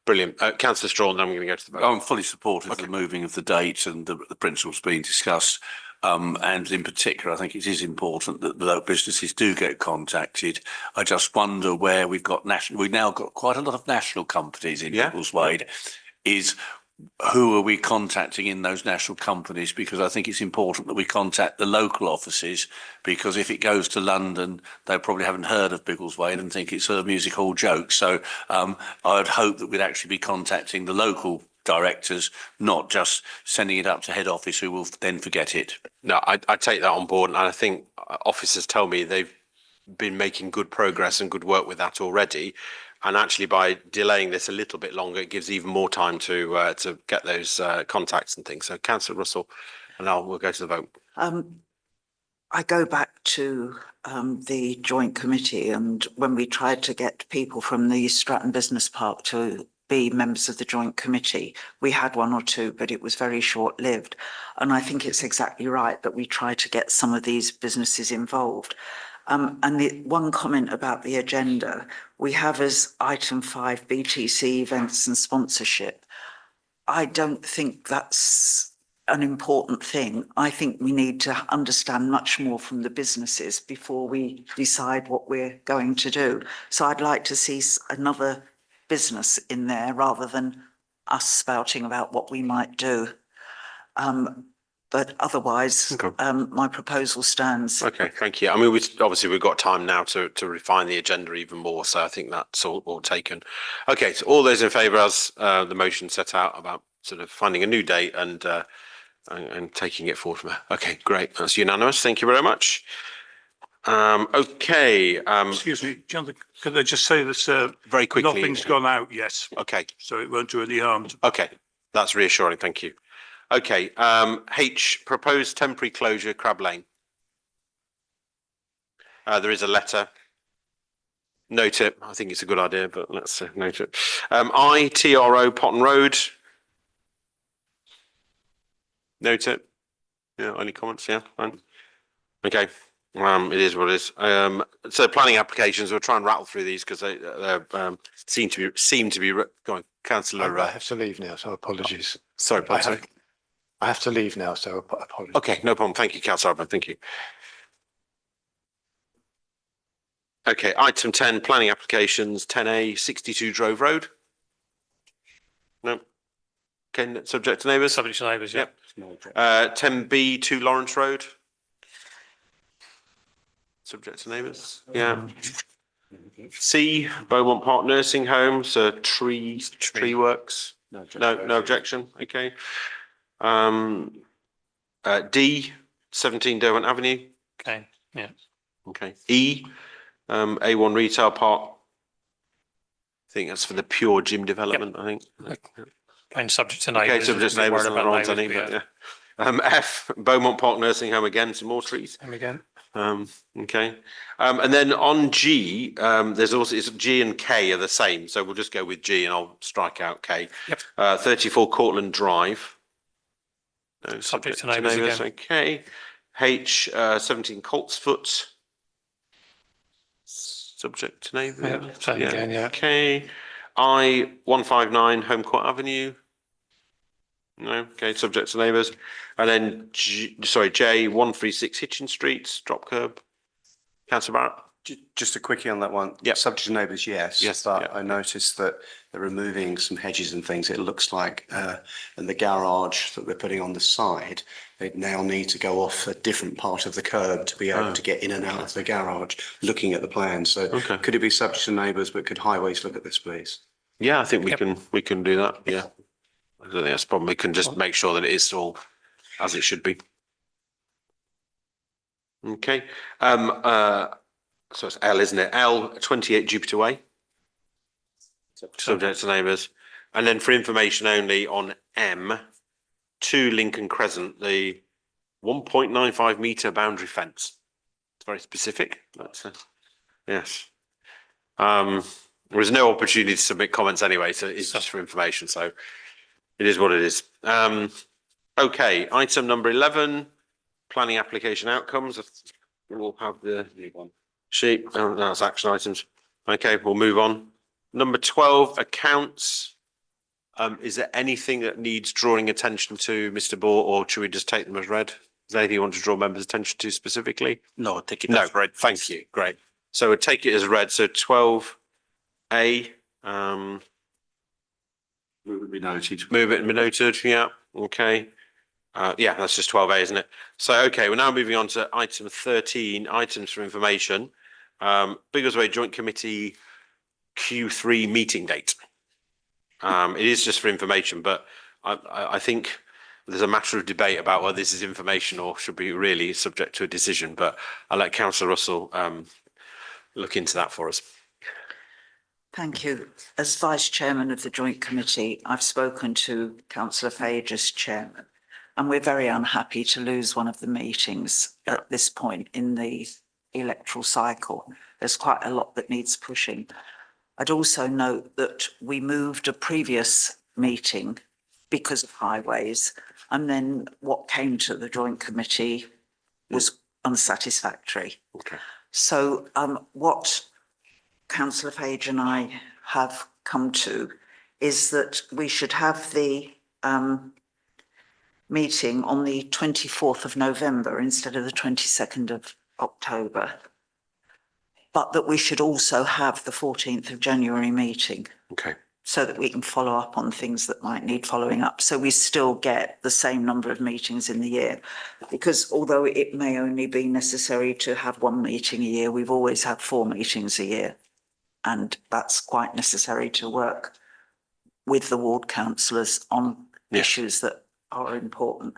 brilliant. Councillor Strawn, then I'm going to go to the vote. I'm fully supportive of the moving of the date and the principles being discussed. And in particular, I think it is important that the local businesses do get contacted. I just wonder where we've now got quite a lot of national companies in Biggleswade. Is who are we contacting in those national companies? Because I think it's important that we contact the local offices, because if it goes to London, they probably haven't heard of Biggleswade and think it's a music hall joke. So I would hope that we'd actually be contacting the local directors, not just sending it up to head office, who will then forget it. No, I take that on board, and I think officers tell me they've been making good progress and good work with that already. And actually, by delaying this a little bit longer, it gives even more time to get those contacts and things. So, Councillor Russell, and we'll go to the vote. I go back to the joint committee, and when we tried to get people from the Stratton Business Park to be members of the joint committee, we had one or two, but it was very short-lived. And I think it's exactly right that we try to get some of these businesses involved. And the one comment about the agenda, we have as item 5 BTC events and sponsorship. I don't think that's an important thing. I think we need to understand much more from the businesses before we decide what we're going to do. So I'd like to see another business in there rather than us spouting about what we might do. But otherwise, my proposal stands. Okay, thank you. I mean, we've got time now to refine the agenda even more. So I think that's all taken. Okay, so all those in favour as the motion set out about sort of finding a new date and taking it forward from there. Okay, great. That's unanimous. Thank you very much. Okay. Excuse me, John, could I just say that very quickly, nothing's gone out yet. Okay. So it won't do any harm. Okay, that's reassuring. Thank you. Okay, H, proposed temporary closure, Crab Lane. There is a letter. Note it. I think it's a good idea, but let's note it. I, TRO, Potton Road. Note it. Yeah, any comments? Yeah, fine. Okay, it is what it is. So planning applications, we'll try and rattle through these because they seem to be going. Councillor. I have to leave now, so apologies. Sorry, I have to leave now, so apologies. Okay, no problem. Thank you, Councillor Arbor. Thank you. Okay, item 10, planning applications, 10A, 62 Drove Road. No. Okay, subject to neighbours? Subject to neighbours, yeah. Yep. 10B, 2 Lawrence Road. Subject to neighbours? Yeah. C, Beaumont Park Nursing Home, so tree works. No objection. Okay. D, 17 Derwent Avenue. Okay, yeah. Okay. E, A1 Retail Park. I think that's for the pure gym development, I think. And subject to neighbours. Okay, subject to neighbours, and Laurent, I think, but yeah. F, Beaumont Park Nursing Home again, some more trees. Home again. Okay. And then on G, there's also, G and K are the same, so we'll just go with G and I'll strike out K. Yep. 34 Cortland Drive. No, subject to neighbours again. Okay. H 17 Coltsfoot. Subject to neighbours. Yeah, same again, yeah. Okay. I 159 Home Court Avenue. No, okay, subject to neighbours. And then J 136 Hitchin Street, drop curb. Councillor Barrett. Just a quickie on that one. Yeah. Subject to neighbours, yes. Yes, But yeah. I noticed that they're removing some hedges and things. It looks like, and the garage that they're putting on the side, they now need to go off a different part of the curb to be able to get in and out of the garage, looking at the plan. So could it be subject to neighbours, but could highways look at this, please? Yeah, I think we can do that. Yeah. I don't think that's a problem. We can just make sure that it is all as it should be. Okay. So it's L, isn't it? L 28 Jupiter Way. Subject to neighbours. And then for information only on M 2 Lincoln Crescent, the 1.95 metre boundary fence. It's very specific. But, yes. There was no opportunity to submit comments anyway, so it's just for information. So it is what it is. Okay, item number 11, planning application outcomes. We'll have the sheet. Oh, that's action items. Okay, we'll move on. Number 12, accounts. Is there anything that needs drawing attention to, Mr. Ball, or should we just take them as read? Is there anything you want to draw members' attention to specifically? No, I take it as read. Thank you. Great. So we'll take it as read. So 12A. Move it be noted. Move it and be noted. Yeah. Okay. Yeah, that's just 12A, isn't it? So, okay, we're now moving on to item 13, items for information. Biggleswade Joint Committee Q3 meeting date. It is just for information, but I think there's a matter of debate about whether this is information or should be really subject to a decision, but I'll let Councillor Russell look into that for us. Thank you. As Vice Chairman of the Joint Committee, I've spoken to Councillor Page as Chairman, and we're very unhappy to lose one of the meetings at this point in the electoral cycle. There's quite a lot that needs pushing. I'd also note that we moved a previous meeting because of highways, and then what came to the Joint Committee was unsatisfactory. Okay. So what Councillor Page and I have come to is that we should have the meeting on the 24th of November instead of the 22nd of October, but that we should also have the 14th of January meeting. Okay. So that we can follow up on things that might need following up. So we still get the same number of meetings in the year, because although it may only be necessary to have one meeting a year, we've always had 4 meetings a year. And that's quite necessary to work with the ward councillors on issues that are important.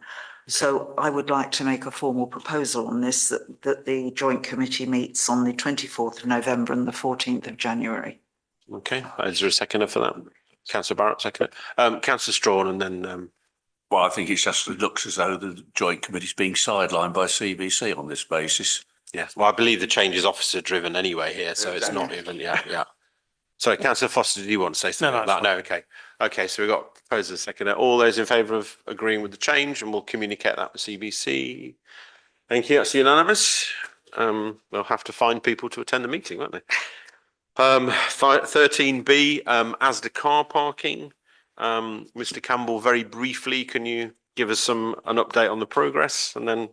So I would like to make a formal proposal on this, that the Joint Committee meets on the 24th of November and the 14th of January. Okay, is there a seconder for that? Councillor Barrett, seconder. Councillor Strawn, and then well, I think it looks as though the Joint Committee is being sidelined by CBC on this basis. yes. Well, I believe the change is officer driven anyway here, so it's not even, yeah. Sorry, Councillor Foster, do you want to say something? No, okay. Okay, so we've got proposer seconder. All those in favour of agreeing with the change, and we'll communicate that with CBC. Thank you, that's unanimous. We'll have to find people to attend the meeting, won't they? 13B, Asda car parking. Mr. Campbell, very briefly, can you give us an update on the progress, and then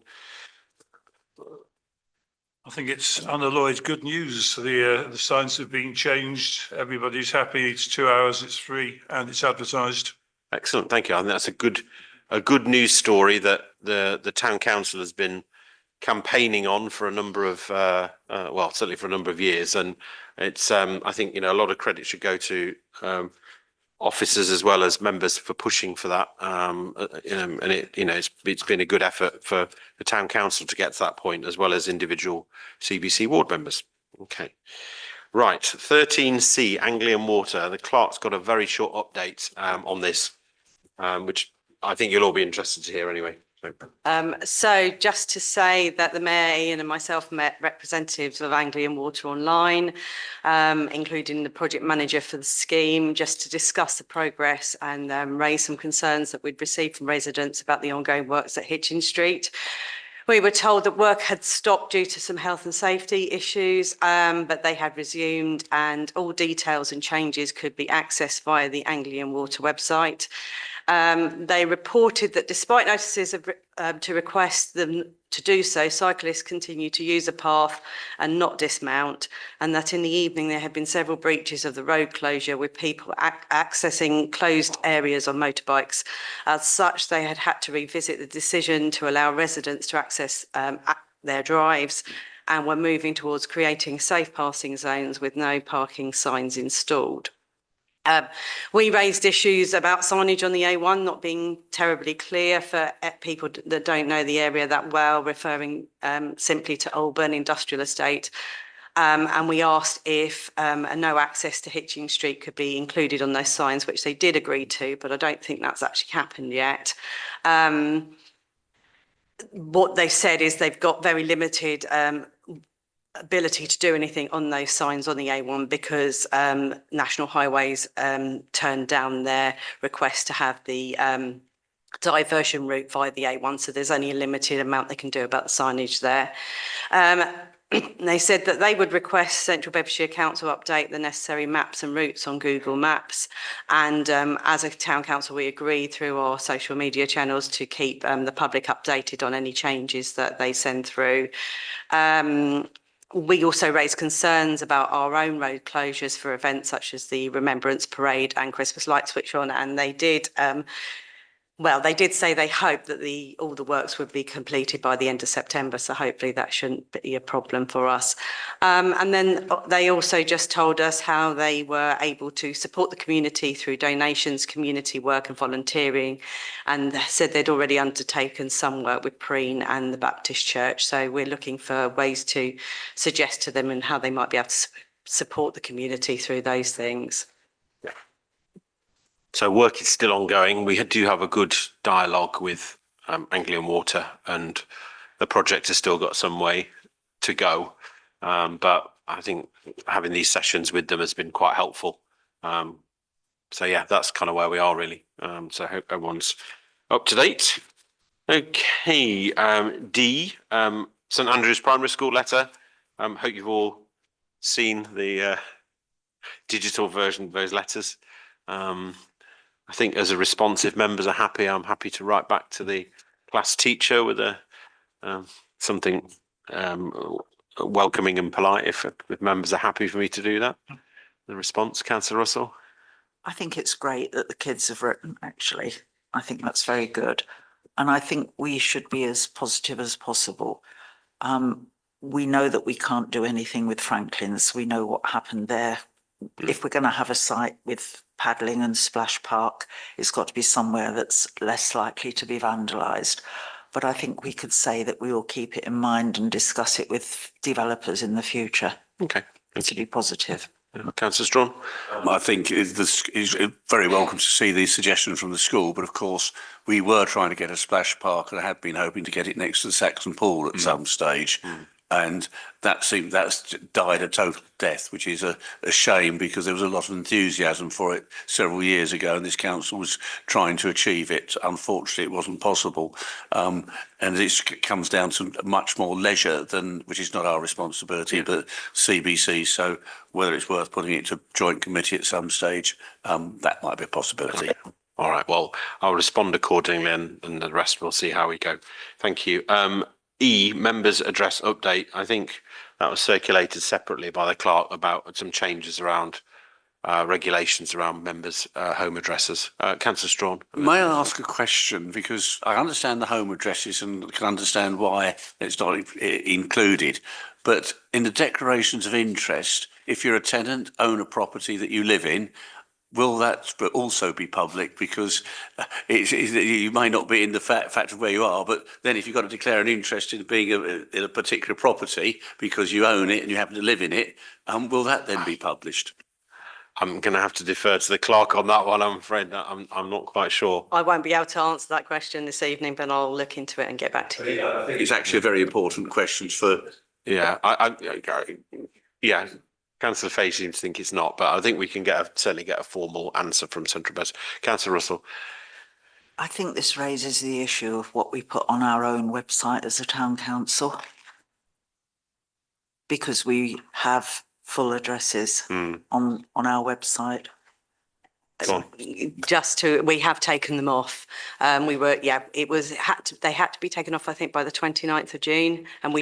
I think it's unalloyed good news. The signs have been changed. Everybody's happy. It's 2 hours, it's free, and it's advertised. excellent, thank you. I think that's a good news story that the town council has been campaigning on for a number of well, certainly for a number of years, and it's I think a lot of credit should go to officers as well as members for pushing for that, and it's been a good effort for the town council to get to that point, as well as individual CBC ward members. Okay, right, 13C, Anglian Water. The clerk's got a very short update on this, which I think you'll all be interested to hear anyway. So just to say that the Mayor, Ian, and myself met representatives of Anglian Water online, including the project manager for the scheme, just to discuss the progress and raise some concerns that we'd received from residents about the ongoing works at Hitchin Street. We were told that work had stopped due to some health and safety issues, but they had resumed, and all details and changes could be accessed via the Anglian Water website. They reported that despite notices to request them to do so, cyclists continue to use the path and not dismount, and that in the evening there had been several breaches of the road closure with people accessing closed areas on motorbikes. As such, they had to revisit the decision to allow residents to access their drives, and were moving towards creating safe passing zones with no parking signs installed. We raised issues about signage on the A1 not being terribly clear for people that don't know the area that well, referring simply to Holborn Industrial Estate. And we asked if a no access to Hitching Street could be included on those signs, which they did agree to, but I don't think that's actually happened yet. What they said is they've got very limited ability to do anything on those signs on the A1 because National Highways turned down their request to have the diversion route via the A1, so there's only a limited amount they can do about the signage there. They said that they would request Central Bedfordshire Council update the necessary maps and routes on Google Maps, and as a town council we agree through our social media channels to keep the public updated on any changes that they send through. We also raised concerns about our own road closures for events such as the Remembrance Parade and Christmas light switch on, and they did they did say they hoped that all the works would be completed by the end of September, so hopefully that shouldn't be a problem for us. And then they also just told us how they were able to support the community through donations, community work and volunteering, and said they'd already undertaken some work with Preen and the Baptist Church. So we're looking for ways to suggest to them and how they might be able to support the community through those things. So work is still ongoing. We do have a good dialogue with Anglian Water, and the project has still got some way to go. But I think having these sessions with them has been quite helpful. So yeah, that's kind of where we are really. So I hope everyone's up to date. Okay, D, St Andrew's Primary School letter. Hope you've all seen the digital version of those letters. I think as a response, if members are happy, I'm happy to write back to the class teacher with something welcoming and polite if members are happy for me to do that. The response, Councillor Russell? I think it's great that the kids have written, actually. I think that's very good. And I think we should be as positive as possible. We know that we can't do anything with Franklin's. We know what happened there. If we're going to have a site with paddling and splash park, it's got to be somewhere that's less likely to be vandalised. But I think we could say that we will keep it in mind and discuss it with developers in the future. Okay. To be positive. Councillor Strawn? I think it's very welcome to see these suggestions from the school, but of course we were trying to get a splash park and I had been hoping to get it next to the Saxon Pool at some stage. And that's died a total death, which is a shame because there was a lot of enthusiasm for it several years ago, and this council was trying to achieve it. Unfortunately, it wasn't possible, and it comes down to much more leisure which is not our responsibility, but CBC. So whether it's worth putting it to joint committee at some stage, that might be a possibility. All right. Well, I'll respond accordingly, and the rest we'll see how we go. Thank you. E, members address update. I think that was circulated separately by the clerk about some changes around regulations around members' home addresses. Councillor Strawn. May I ask a question? Because I understand the home addresses and can understand why it's not included. But in the declarations of interest, if you're a tenant, own a property that you live in, will that also be public? Because you may not be in the fact of where you are, but then if you've got to declare an interest in being in a particular property because you own it and you happen to live in it, will that then be published? I'm going to have to defer to the clerk on that one. I'm afraid that I'm not quite sure. I won't be able to answer that question this evening, but I'll look into it and get back to you. I think it's actually a very important question for. Yeah, yeah. Councillor Fay seems to think it's not, but I think we can certainly get a formal answer from Central Bedford. Councillor Russell. I think this raises the issue of what we put on our own website as a town council. Because we have full addresses on our website. Go on. We have taken them off. They had to be taken off, I think, by the 29th of June. And we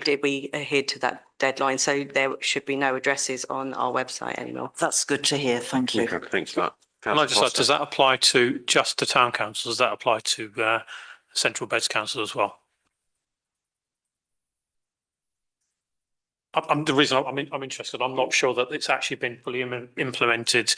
adhered to that deadline. So there should be no addresses on our website anymore. That's good to hear. Thank you. Okay, thanks for that. And I just like, does that apply to just the town council? Does that apply to Central Beds Council as well? The reason I'm interested, I'm not sure that it's actually been fully implemented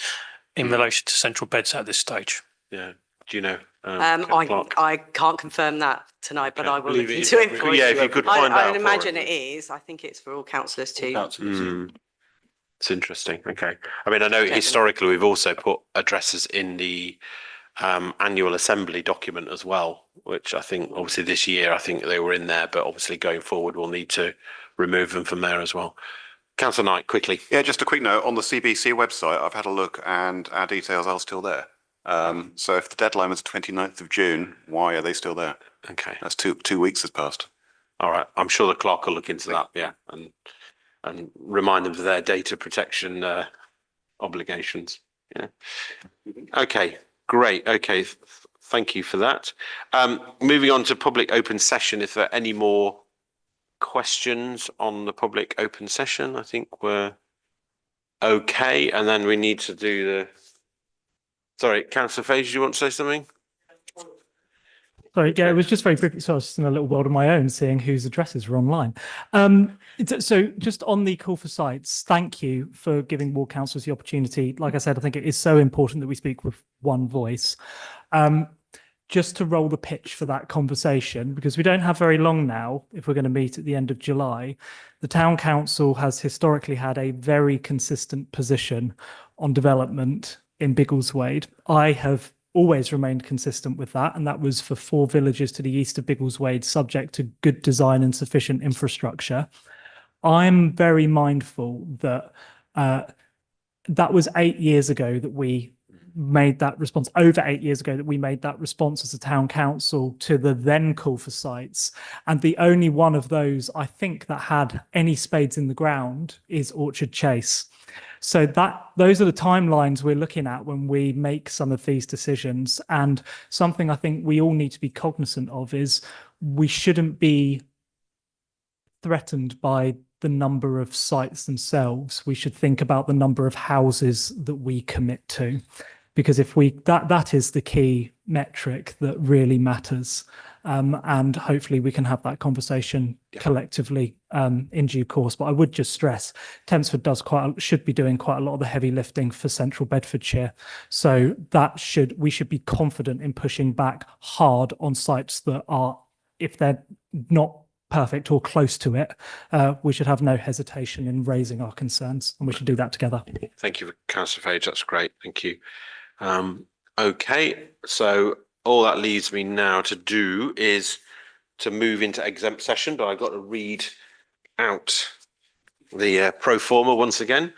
in relation to central beds at this stage. Yeah. Do you know? I can't confirm that tonight, but I will look into it for you. Yeah, if you could find out. I imagine it is. I think it's for all councillors too. It's interesting. Okay. I mean, I know historically we've also put addresses in the annual assembly document as well, which I think obviously this year I think they were in there, but obviously going forward we'll need to remove them from there as well. Councillor Knight, quickly. Yeah, just a quick note on the CBC website. I've had a look and our details are still there. So if the deadline was 29th of June, why are they still there? Okay. That's two weeks has passed. All right. I'm sure the clerk will look into that. Yeah. And remind them of their data protection obligations. Yeah. Okay. Great. Okay. Thank you for that. Moving on to public open session. If there are any more questions on the public open session, I think we're okay. And then we need to do the. Sorry, Councillor Fages, do you want to say something? Sorry, yeah, it was just very briefly. So I was just in a little world of my own, seeing whose addresses were online. So just on the call for sites, thank you for giving ward councillors the opportunity. Like I said, I think it is so important that we speak with one voice. Just to roll the pitch for that conversation, because we don't have very long now, if we're going to meet at the end of July. The town council has historically had a very consistent position on development in Biggleswade. I have always remained consistent with that, and that was for 4 villages to the east of Biggleswade, subject to good design and sufficient infrastructure. I'm very mindful that that was 8 years ago that we made that response, over 8 years ago that we made that response as a town council to the then call for sites. And the only one of those, I think, that had any spades in the ground is Orchard Chase. So those are the timelines we're looking at when we make some of these decisions. And something I think we all need to be cognizant of is we shouldn't be threatened by the number of sites themselves. We should think about the number of houses that we commit to, because if that is the key metric that really matters. And hopefully we can have that conversation collectively in due course. But I would just stress, Tempsford should be doing quite a lot of the heavy lifting for Central Bedfordshire. So we should be confident in pushing back hard on sites that are, if they're not perfect or close to it, we should have no hesitation in raising our concerns, and we should do that together. Thank you, Councillor Fage. That's great. Thank you. Okay, so all that leaves me now to do is to move into exempt session, but I've got to read out the pro forma once again.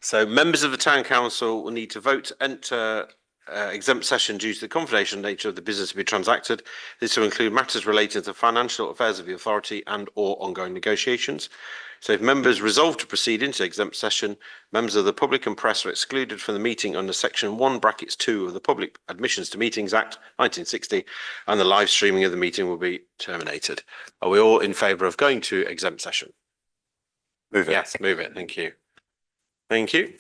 So members of the Town Council will need to vote to enter exempt session due to the confidential nature of the business to be transacted. This will include matters relating to the financial affairs of the authority and or ongoing negotiations. So if members resolve to proceed into exempt session, members of the public and press are excluded from the meeting under section 1(2) of the Public Admissions to Meetings Act 1960, and the live streaming of the meeting will be terminated. Are we all in favour of going to exempt session? Move it. Yes, move it. Thank you. Thank you.